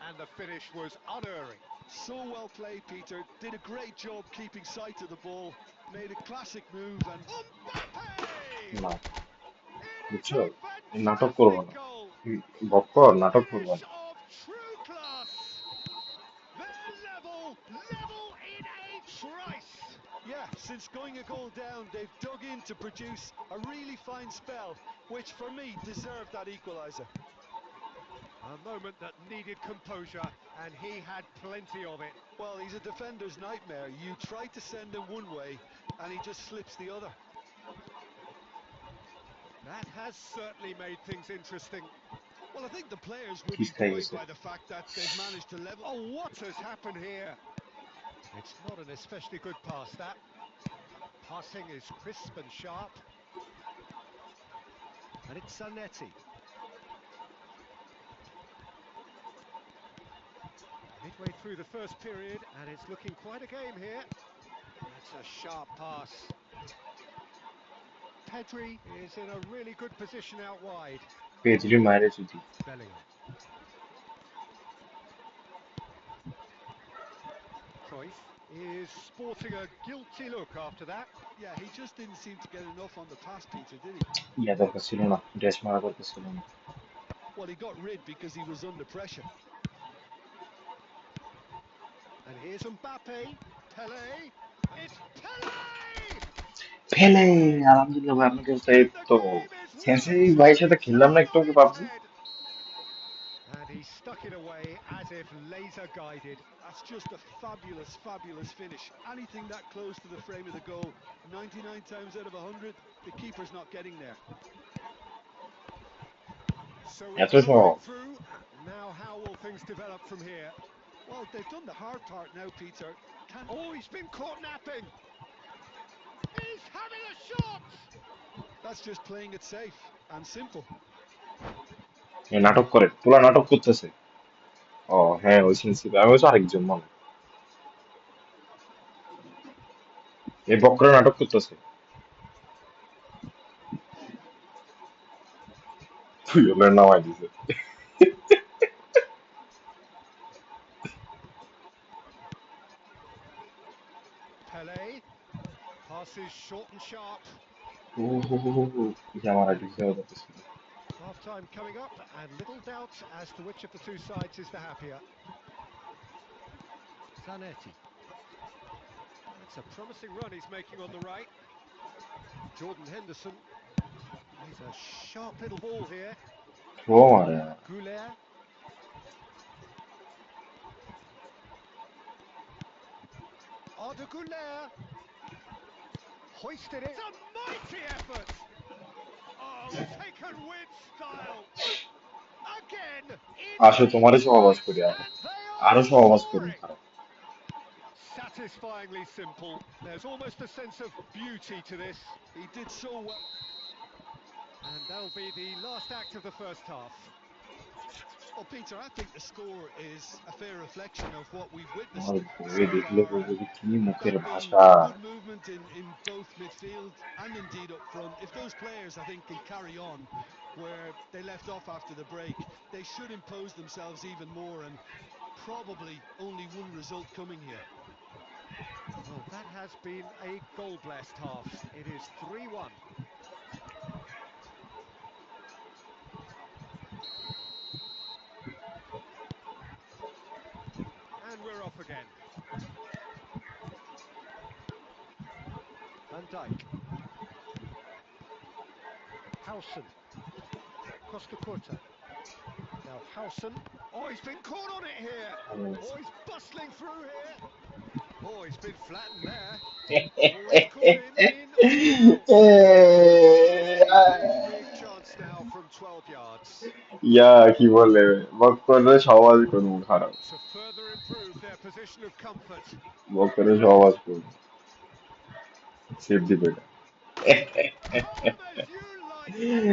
and the finish was unerring. So well played, Peter. Did a great job keeping sight of the ball. Made a classic move, and Mbappe! না, It is বুঝছো, a এই নাটক করবো fantastic না, goal! Bakkar A নাটক করবো finish না। of true class! They're level in a trice! yeah, since going a goal down, they've dug in to produce a really fine spell, which for me deserved that equaliser. A moment that needed composure, and he had plenty of it. Well, he's a defender's nightmare. You try to send him one way, and he just slips the other. That has certainly made things interesting. Well, I think the players will be kiss খাই buoyed গেছে। by the fact that they've managed to level. Oh, what has happened here? It's not an especially good pass, that. Passing is crisp and sharp. And it's Zanetti. Midway through the first period, and it's looking quite a game here. That's a sharp pass. Pedri is in a really good position out wide. পেজরি মায়ের ছুটি। Bellingham. Cruyff is sporting a guilty look after that. Yeah, he just didn't seem to get enough on the pass, Peter, did he? ইয়া দরকার ছিল না, dash মারা দরকার ছিল না। Well, he got rid because he was under pressure. And here's Mbappe. Pele. It's Pele! ফেলে, আলহামদুলিল্লাহ ভাই, আপনাকে এই The তো game is সেন্সি well and ভাইয়ের truly সাথে খেললাম না turned একটু on আগে its PUBG. head. And he stuck it away as if laser guided. That's just a fabulous, fabulous finish. Anything that close to the frame of the goal, 99 times out of 100, the keeper's not getting there. So এত we've got a সহজ! breakthrough. Now how will things develop from here? Well, they've done the hard part now, Peter. Can Oh, he's been caught napping. He's having a shot. That's just playing it safe and simple. এ নাটক করে, তোলা নাটক করতেছে। ও হ্যাঁ, ওই সেন্সি আমি হচ্ছে আরেকজন মনে, এই বক্র নাটক করতেছে। তুই ওগুলো নামাই দিছে। Pele passes short and sharp. ও হো হো হো হো, ইয়া আমার আইডিয়া হয়ে যাচ্ছে। Half time coming up, and little doubt as to which of the two sides is the happier. Zanetti. That's a promising run he's making on the right. Jordan Henderson. Plays a sharp little ball here. 좋아 말이야. Goulet. Arda Goulet. Hoisted it. It's a mighty effort. Oh, taken with style. Again, আসো in তোমারই with সহবাস grace, করি আরো and they আরো are সহবাস করি scoring. খারাপ Satisfyingly simple. There's almost a sense of beauty to this. He did so well. And that'll be the last act of the first half. Well, Peter, I think the score is a fair reflection of what we've আমার witnessed বউয়ে so দেখলে far. বলবে যে কি মুখের That being ভাষা good movement in both midfield and indeed up front. If those players, I think, can carry on where they left off after the break, they should impose themselves even more, and probably only one result coming here. Well, that has been a goal-blessed half. It is 3-1. And we're off again. Van Dijk. Howson. Costa Curta. Now Howson. Oh, he's been caught on it here. Oh, he's bustling through here. Oh, he's been flattened there. Oh, he's caught him in. Oh, big chance now from 12 yards. ইয়া কি বলে বক করে সহবাস করবো খারাপ To further improve their position of comfort. বক করে সহবাস করবো সেভ দিবে Come as you like, and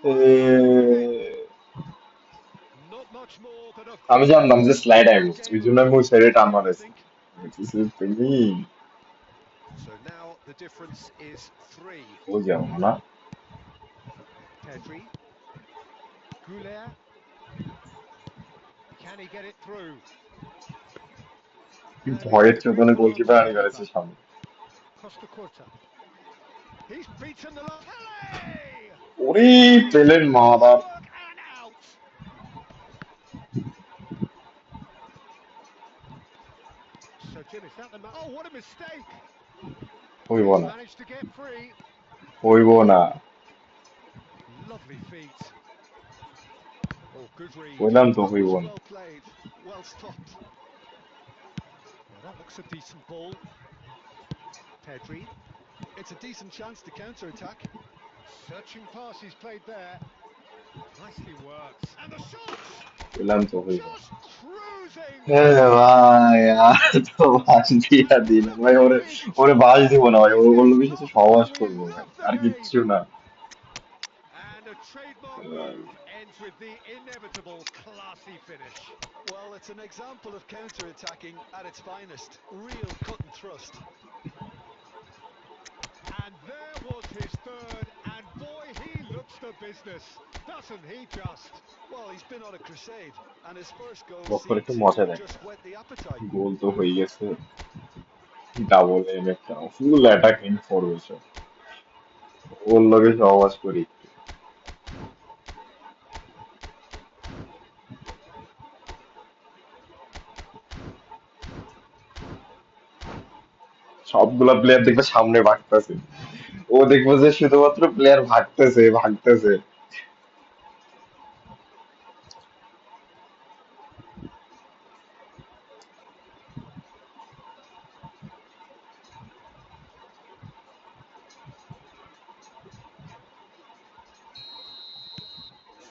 they're right on the winning. Not much more than a আমি জানতাম যে স্লাইড আইব Good ওই game of জন্য আমি ওই football সাইডে played টান there, I মারাইছি think. তুমি So now the difference is 3. ও যাও না Pedri. Goulet. Can he get it through? And he ভয়ের made a চোদনে beautiful answer, goalkeeper the আনি keeper. করেছে সামনে Costa Curta. He's beaten the line. Pele! ওরে পেলেন মাদা Work and out. So Jim, is that the man? Oh, what a mistake! হইব He's না managed to get free. হইব না Lovely feet. Oh, good read. কইলাম তো That হইব was না well played, well stopped. Now that looks a decent ball. Pedri. It's a decent chance to counter-attack. Searching pass he's played there. Nicely worked. And the shot! কইলাম তো হইব Just cruising! ভাই আর তো বাস দিয়া And দিন look ভাই at ওরে the ওরে বাস joy দিব না ভাই in ওর his লোকের সাথে look. সহবাস We করবো ভাই love the আর game. কিচ্ছু না And a trademark move ends with the inevitable classy finish. Well, it's an example of counter-attacking at its finest. Real cut and thrust. And there was his third, and boy, he looks the business, doesn't he just? Well, he's been on a crusade, and his first goal Bakkar seemed একটু to মজা দেখ just whet the appetite. গোল তো হয়ে গেছে double M একটা ফুল attacking formation ওর লগে সহবাস করি সবগুলা প্লেয়ার দেখবে সামনে ভাগতেছে ও দেখবে যে শুধুমাত্র player ভাগতেছে ভাগতেছে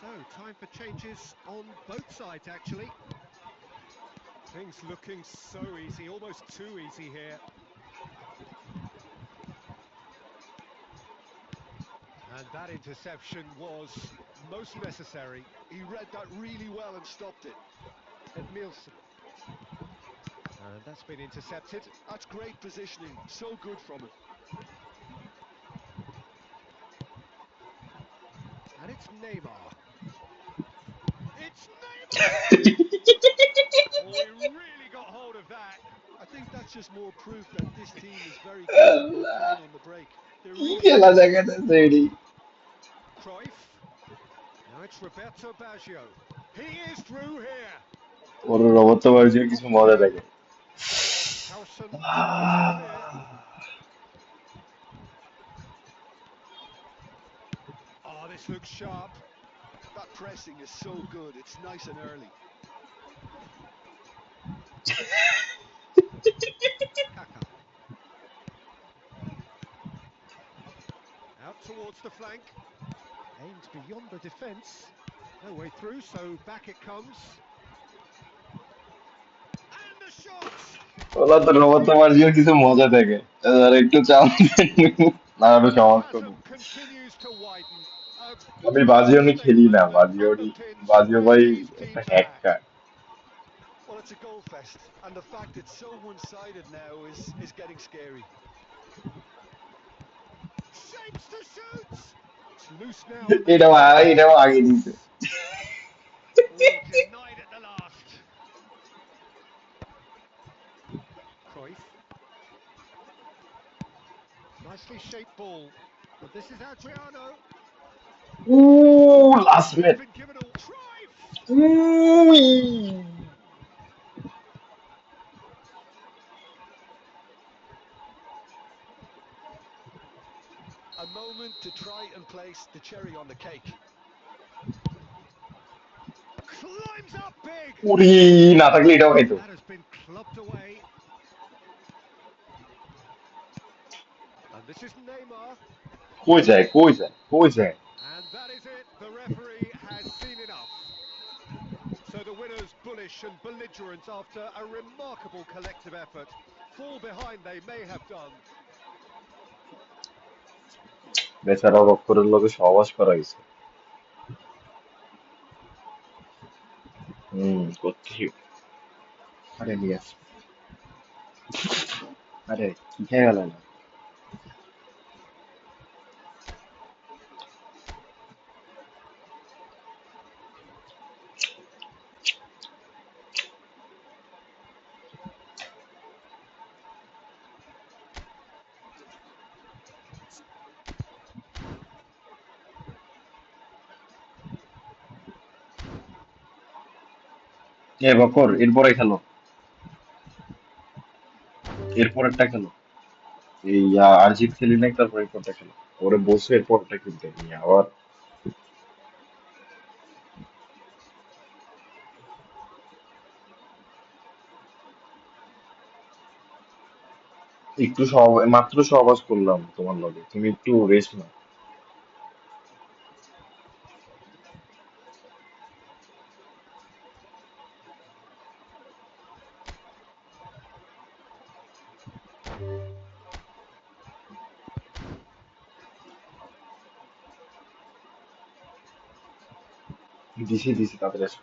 So, time for changes on both sides, actually. Things looking so easy, almost too easy here. And that interception was most necessary. He read that really well and stopped it. Edmilson. And that's been intercepted. That's great positioning. So good from him. And it's Neymar. It's Neymar! Oh, he really got hold of that. I think that's just more proof that this team is very capable of playing on the break. They're কি really খেলা good. দেখাতেছে eddy Cruyff. Now it's Roberto Baggio. He is through here. ওর রবত বার্জির কিছু মজা দেখে Howson. He's clear. This looks sharp. That pressing is so good, it's nice and early. Kaka. Out towards the flank. Aimed beyond the defence. No way through, so back it comes. And the shot! OLA তো রোবত মার্জিও কিছু মজা থাকে আর একটু চাপ না আরো And the সমাজ করবো chasm continues to widen. A আমি brilliant বাজিও খেলি না statement that বাজিওরই underpins বাজিও where ভাই these একটা teams are at. Hacker Well, it's a goal fest, and the fact it's so one-sided now is getting scary. Shapes to shoot! It's loose now, and they এটাও make it এটাও আগে দিতে dangerous. Oh, denied at the last. Cruyff. Nicely shaped ball. But this is Adriano. Last Could have minute been given a Cruyff! A moment to try and place the cherry on the cake. Climbs up big! উরি না থাকলে এটাও খাইতো That has been clubbed away. And this is Neymar. কই যায় কই যায় কই যায় And that is it. The referee has seen enough. So the winners bullish and belligerent after a remarkable collective effort. Fall behind they may have done. বেচারা বক্করের লগে সহবাস করা হয়েছে করছি আরে নিয়ে আস আরে কি খেয়ে গেল না এ বকর এরপরে খেলো এরপরেরটা খেলো এই আরজিত খেলি নাই তারপর এরপরটা খেলো ওরে বসে এরপরটা খেলতে নিয়ে আবার একটু মাত্র সহবাস করলাম তোমার লগে তুমি একটু রেস্ট নাও দিছি দিছি তাড়াতাড়ি আসো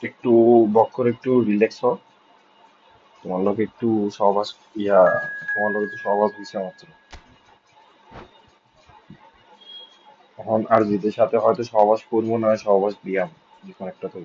একটু বক্কর একটু রিল্যাক্স হও তোমার লগে একটু সহবাস ইয়া তোমার লগে একটু সহবাস হয়েছে মাত্র এখন আর জিতের সাথে হয়তো সহবাস করবো না সহবাস দিয়াম যে কোনো একটা তো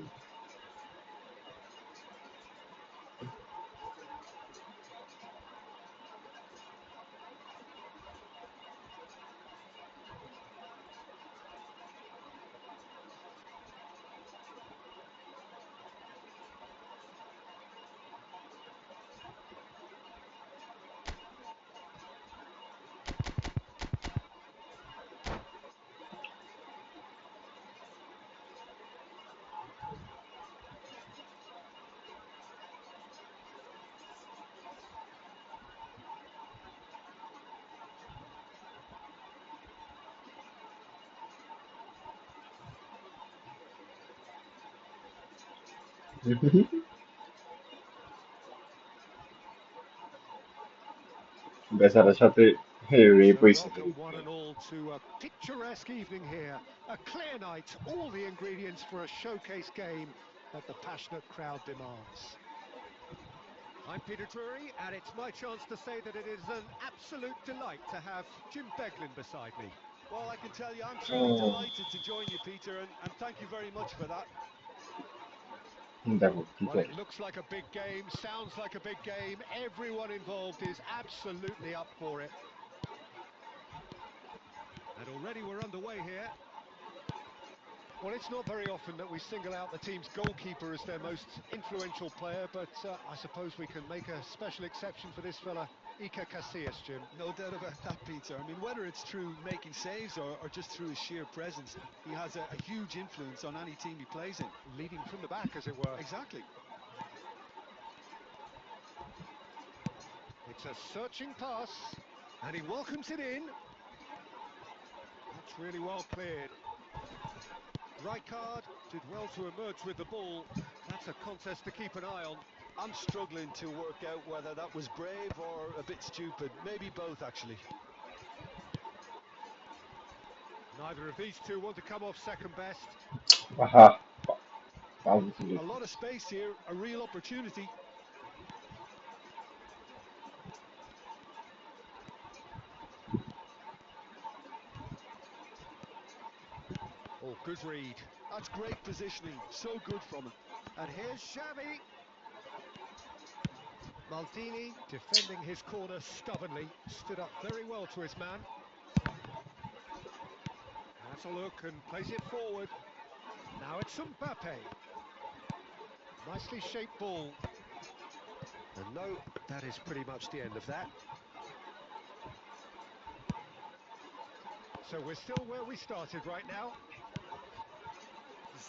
বেচারার সাথে রেপ So হয়েছে welcome one and all to a picturesque evening here. A clear night, all the ingredients for a showcase game that the passionate crowd demands. I'm Peter Drury, and it's my chance to say that it is an absolute delight to have Jim Beglin beside me. Well, I can tell you, I'm truly delighted to join you, Peter, and thank you very much for that. দেখো কি Well, করে it looks like a big game, sounds like a big game. Everyone involved is absolutely up for it. And already we're underway here. Well, it's not very often that we single out the team's goalkeeper as their most influential player, but I suppose we can make a special exception for this fella, Iker Casillas, Jim. No doubt about that, Peter. I mean, whether it's through making saves or just through his sheer presence, he has a huge influence on any team he plays in. Leading from the back, as it were. Exactly. It's a searching pass, and he welcomes it in. That's really well cleared. Rijkaard did well to emerge with the ball. That's a contest to keep an eye on. I'm struggling to work out whether that was brave or a bit stupid. Maybe both, actually. Neither of these two want to come off second best. Aha. A lot of space here, a real opportunity. Oh, good read. That's great positioning, so good from him. And here's Xavi. Maldini defending his corner stubbornly, stood up very well to his man. Has a look and plays it forward. Now it's Mbappe. Nicely shaped ball. And no, that is pretty much the end of that. So we're still where we started right now.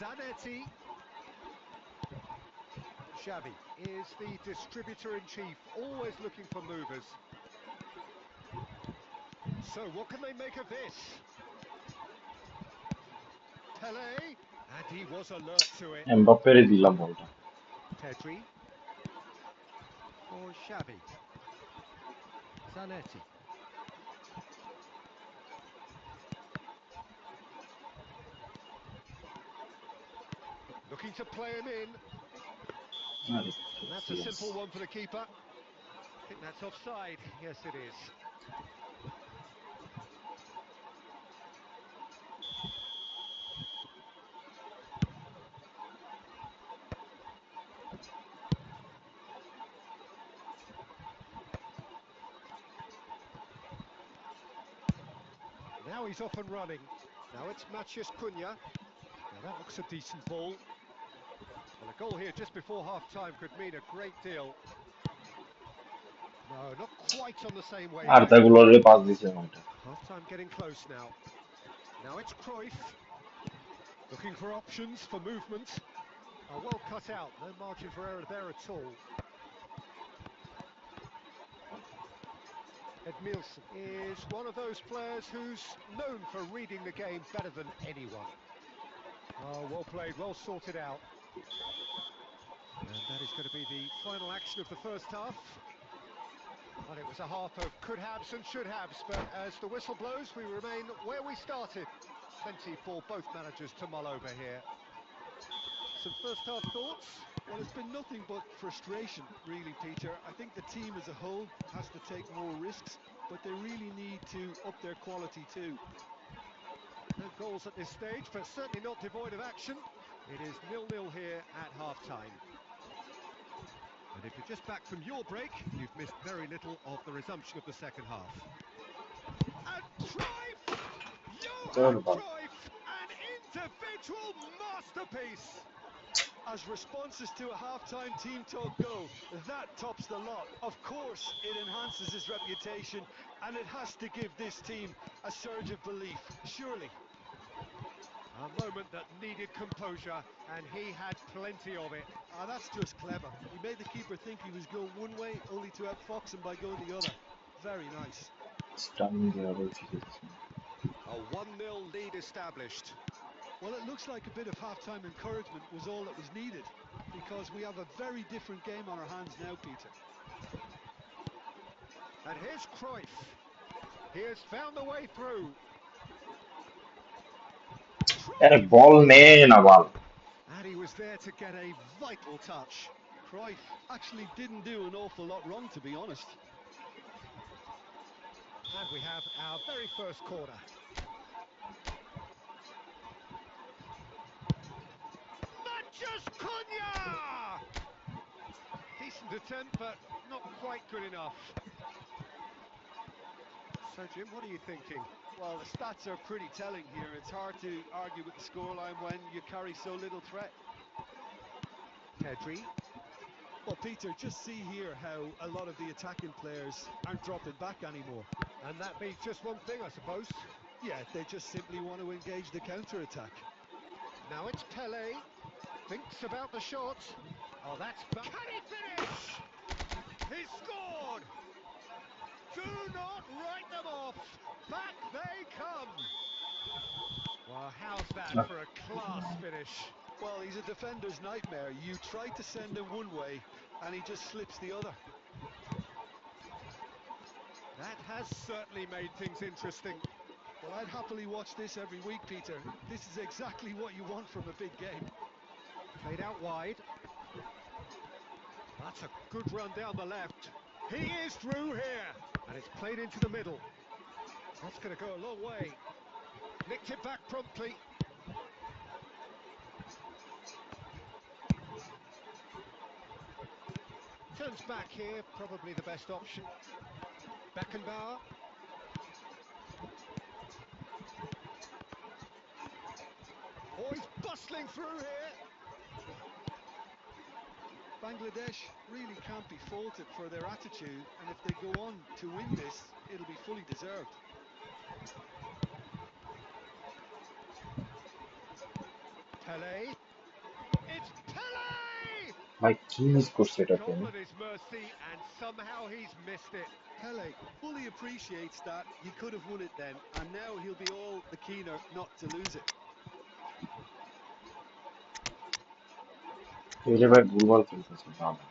Zanetti. Xavi is the distributor-in-chief, always looking for movers. So what can they make of this? Pele, and he was alert to it. এমবাপ্পেরই দিলাম বলটা। Pedri. For Xavi. Zanetti. Looking to play him in. And that's a simple one for the keeper. I think that's offside. Yes, it is. Now he's off and running. Now it's Matheus Cunha. Now that looks a decent ball. Well, a goal here just before half-time could mean a great deal. No, not quite on the same way. আর্দাগুলোরে pass দিছে ওইটা। Half-time getting close now. Now it's Cruyff. Looking for options for movement. Oh, well cut out. No margin for error there at all. Edmilson is one of those players who's known for reading the game better than anyone. Oh, well played, well sorted out. And that is going to be the final action of the first half. Well, it was a half of could-haves and should-haves, but as the whistle blows, we remain where we started. Plenty for both managers to mull over here. Some first-half thoughts? Well, it's been nothing but frustration, really, Peter. I think the team as a whole has to take more risks, but they really need to up their quality too. No goals at this stage, but certainly not devoid of action. It is 0-0 here at half-time. And if you're just back from your break, you've missed very little of the resumption of the second half. And Cruyff! Johan Cruyff! An individual masterpiece! As responses to a half-time team talk go, that tops the lot. Of course, it enhances his reputation, and it has to give this team a surge of belief, surely. A moment that needed composure, and he had plenty of it. That's just clever. He made the keeper think he was going one way, only to outfox him by going the other. Very nice. A 1-0 lead established. Well, it looks like a bit of half-time encouragement was all that was needed, because we have a very different game on our hands now, Peter. And here's Cruyff. He has found the way through. আরে বল নে না বল। And he was there to get a vital touch. Cruyff actually didn't do an awful lot wrong, to be honest. And we have our very first corner. Matheus Cunha! Decent attempt, but not quite good enough. So, Jim, what are you thinking? Well, the stats are pretty telling here. It's hard to argue with the scoreline when you carry so little threat. Pedri. Well, Peter, just see here how a lot of the attacking players aren't dropping back anymore. And that means just one thing, I suppose. Yeah, they just simply want to engage the counter-attack. Now it's Pele. Thinks about the shot. Oh, can he finish? He scored! Do not write them off. Back they come. Well, how's that for a class finish? Well, he's a defender's nightmare. You try to send him one way, and he just slips the other. That has certainly made things interesting. Well, I'd happily watch this every week, Peter. This is exactly what you want from a big game. Played out wide. That's a good run down the left. He is through here. And it's played into the middle. That's going to go a long way. Nicked it back promptly. Turns back here, probably the best option. Beckenbauer. Oh, he's bustling through here. Bangladesh really can't be faulted for their attitude, and if they go on to win this, it'll be fully deserved. Pele. It's Pele! ভাই কি miss করছে এটাতে Goal আমি? at his mercy, and somehow he's missed it. Pele fully appreciates that he could have won it then, and now he'll be all the keener not to lose it. এই যে ভাই ভুলভাল খেলতেছে বাবা।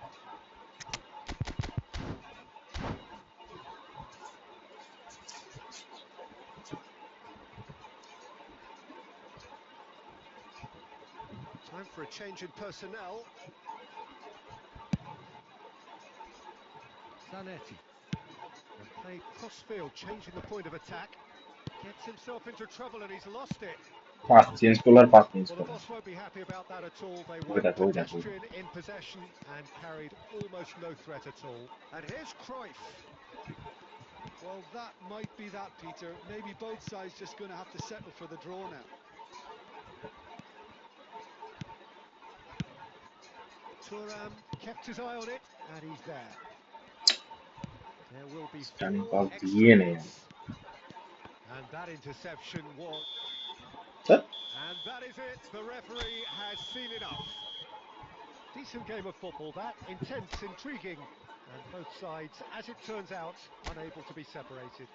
Time for a change in personnel. Zanetti. And played cross-field, changing the point of attack. Gets himself into trouble and he's lost it. Pass change করলো আর pass change Well, the করলো। boss won't be happy about that at all. They ওই went দেখো ওই দেখো। pedestrian in possession and carried almost no threat at all. And here's Cruyff. Well, that might be that, Peter. Maybe both sides just going to have to settle for the draw now. Thuram kept his eye on it, and he's there. There will be stunning 4 pass extra দিয়ে নেই। minutes. And that interception was... sir And that is it. The referee has seen enough. Decent game of football, that. Intense, intriguing. And both sides, as it turns out, unable to be separated.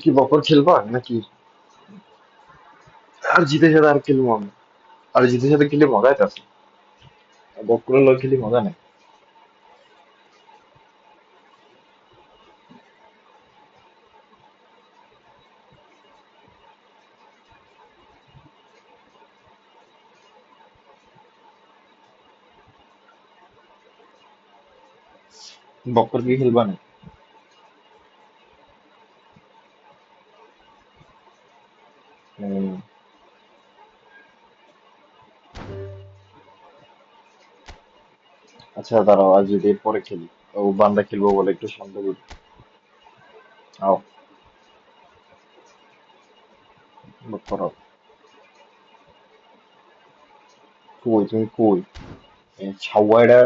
কি বকর খেলবা নাকি? আর জিতের সাথে আর খেলবো আমি। আর জিতের সাথে খেলে মজাই আছে। বকরের লগে খেলে মজা নেই। বকর কি খেলবা না? হুম। আচ্ছা দাঁড়াও আজ যদি এরপরে খেলি। ও বান্দা খেলবো বলে একটু শান্ত করি। আও বকর কই তুমি কই? ছাওয়াইটা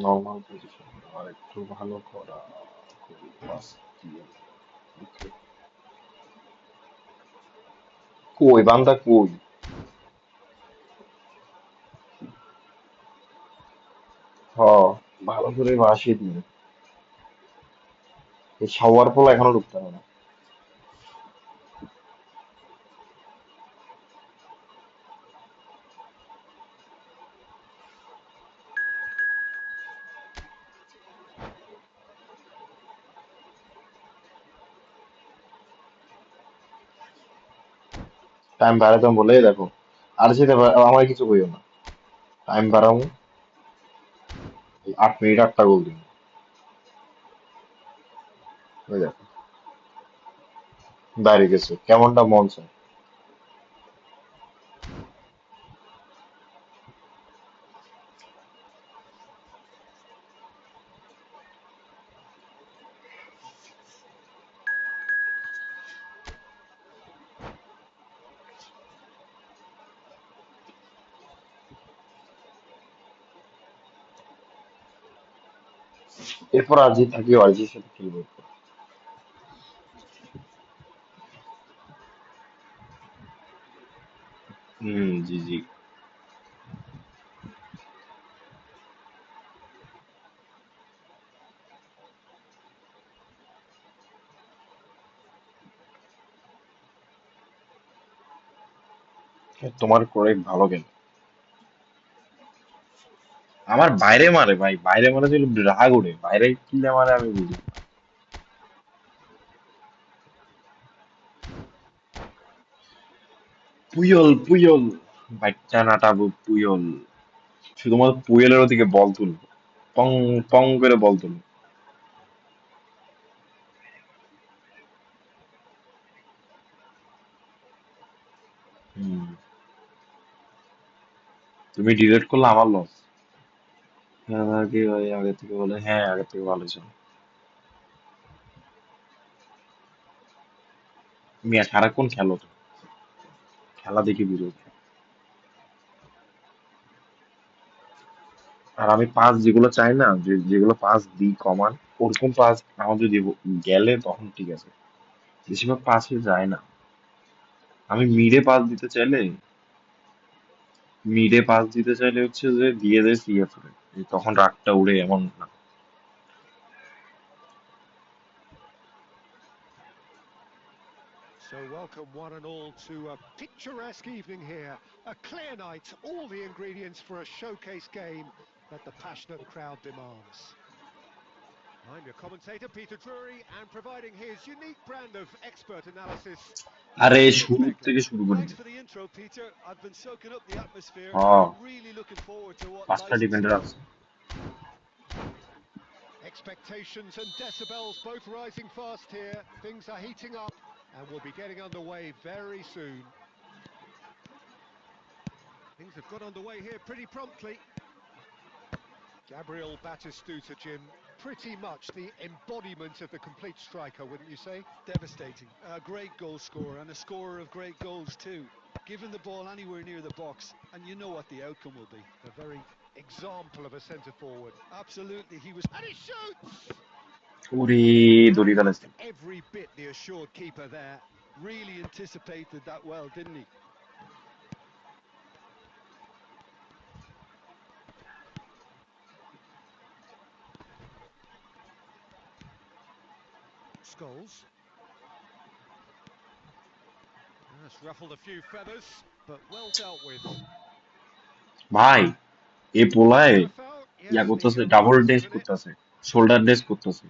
নর্মাল পজিশন আর একটু ভালো করা পাস দিয়ে Okay. কই বান্দা কই? হ ভালো করে বাসিয়ে দিন। এই শাওয়ার পোলা এখনো ঢুকতে হবে না। টাইম বাড়াতাম বলে দেখো আর যেতে আমার কিছু কইও না টাইম বাড়াবো 8 মিনিট 8টা গোল দিন ওই দেখো বাইরে গেছে কেমনটা মন চায় এরপর আরজি থাকি আরজির সাথে খেলবো জি জি তোমার করে ভালো কেন আমার বাইরে মারে ভাই বাইরে মারে ছিল রাগ উঠে বাইরে কিলে মারে আমি বুঝি না। পুয়ল পুয়ল বাচ্চা নাটাবো পুয়ল শুধুমাত্র পুয়েলের ওদিকে বল তুলবো পং পং করে বল তুলবো হুম, তুমি ডিলেট করলে আমার লস আমাকে ওই আগে থেকে বলে হ্যাঁ আগে থেকে ভালো ছিল মিয়া সারাক্ষণ খেলো তো খেলা দেখে বিরোধী আর আমি পাস যেগুলো চাই না যেগুলো পাস দিই কমান ওরকম পাস আমাদের দিব গেলে তখন ঠিক আছে বেশিরভাগ পাসে যায় না আমি মিডে পাস দিতে চাইলে হচ্ছে যে দিয়ে দেয় সিএফ তখন রাগটা উড়ে এমন না So welcome one and all to a picturesque evening here. A clear night, all the ingredients for a showcase game that the passionate crowd demands. I'm your commentator, Peter Drury, and providing his unique brand of expert analysis, আরে Stephen শুরু Speckler. থেকে শুরু করে Thanks they for the intro, Peter. I've been soaking up the atmosphere and হ্যাঁ I'm really looking forward to what পাঁচটা lies in defender store. আছে Expectations and decibels both rising fast here. Things are heating up and we'll be getting underway very soon. Things have got underway here pretty promptly. Gabriel Batistuta, Jim, pretty much the embodiment of the complete striker, wouldn't you say? Devastating. A great goal scorer and a scorer of great goals too. Given the ball anywhere near the box and you know what the outcome will be. The very example of a centre forward. Absolutely, he was... And he shoots! ওরে Well, দড়ি he looked ফেলেছে every bit the assured keeper there. really anticipated that well, didn't he? Scholes. That's ruffled a few feathers, but well dealt with. ভাই এই পোলায় Is that a foul? Yeah Yes, the করতেছে double umpire's ডেস given it. করতেছে shoulder ডেস করতেছে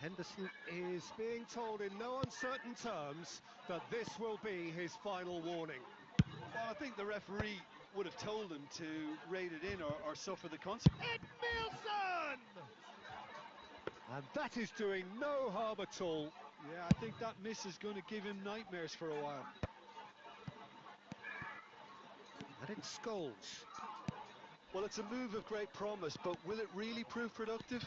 Henderson is being told in no uncertain terms that this will be his final warning. Well, I think the referee would have told him to rate it in or suffer the consequence. Edmilson! And that is doing no harm at all. Yeah, I think that miss is going to give him nightmares for a while. And it's Scholes. Well, it's a move of great promise, but will it really prove productive?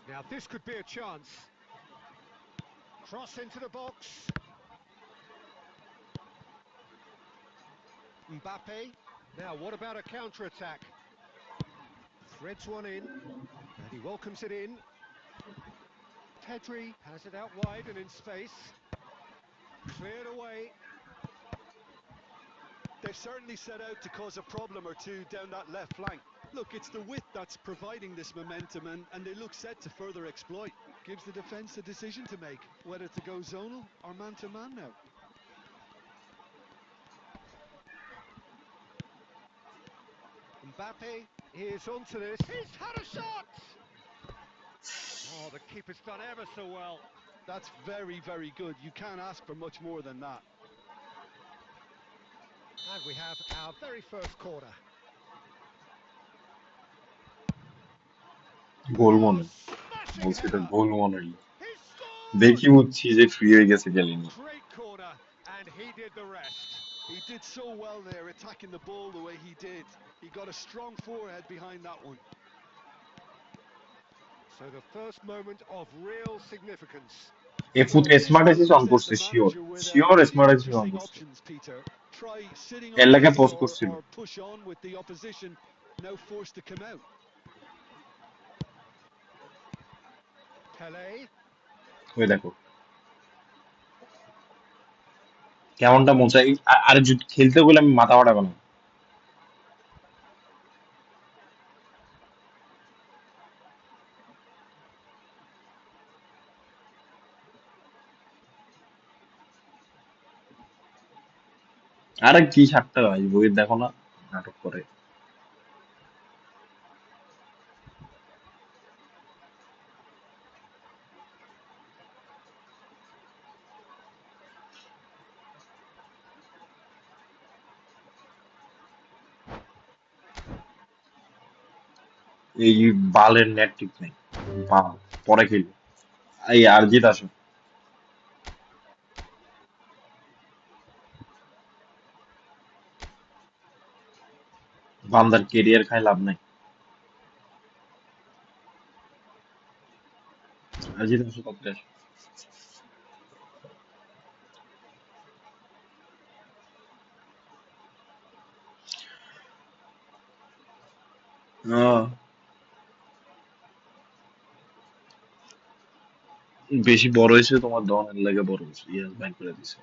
Now this could be a chance. Cross into the box. Mbappe. Now what about a counter-attack? Threads one in, and he welcomes it in. Pedri has it out wide and in space. Cleared away. They've certainly set out to cause a problem or two down that left flank. Look, it's the width that's providing this momentum, and they look set to further exploit. Gives the defence a decision to make, whether to go zonal or man-to-man now. Mbappe is onto this. He's had a shot! Oh, the keeper's done ever so well. That's very, very good. You can't ask for much more than that. And we have our very first corner. Goal Oh, মনে smashing বলছি এটা header! গোল মনেই He scored! দেখি বুঝছি যে free হয়ে গেছে গেলেন Great corner, and he did the rest. He did so well there, attacking the ball the way he did. He got a strong forehead behind that one. So the first moment of real significance. A foot Well, this smart one assist on presents করছে the sure manager with sure a few smart assist on interesting করছে options, Peter. Try sitting এর on লাগে this post করছিল or push on with the opposition now forced to come out. Pele. ওই দেখো কেমনটা মজা আরে যদি খেলতে বলে আমি মাথা ফাটাবো না আরে কি সাতটা ভাই বই দেখো না নাটক করে এই বালের নেট ঠিক নেই বাল পরে খেলবে এই আরজিত আসো বান্দার কেরিয়ার খাই লাভ নাই আরজিত আসো তাড়াতাড়ি আসো আহ, বেশি বড় হয়েছে তোমার দনের লাগে বড় হয়েছে ইয়াস ব্যান করে দিছে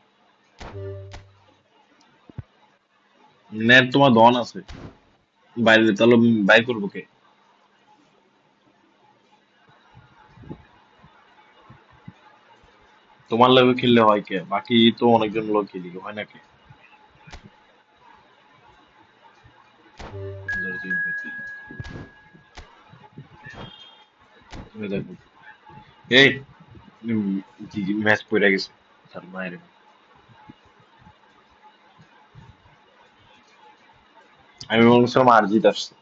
নেট তোমার দন আছে বাইরে তাহলে বাই করবো কে তোমার লাগে খেললে হয় কে বাকি তো অনেকজন লোক খেলি হয় নাকি এই দেখো এই ম্যাচ পড়ে গেছে তার মায়ের আমি বলছিলাম আরজিত আসছে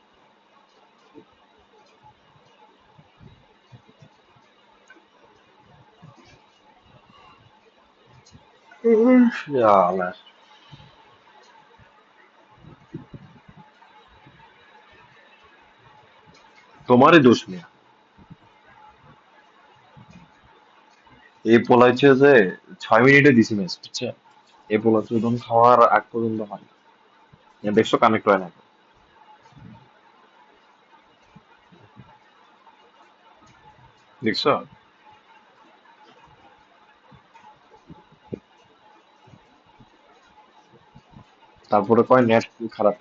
শালা, তোমারই দোষ নেই এই পোলা হচ্ছে যে 6 মিনিটে দিছি ম্যাচ বুঝছে এই পোলা চোদন খাওয়ার আগ পর্যন্ত হয় না। দেখছো কানেক্ট হয় না দেখছো তারপরে কয় নেট খারাপ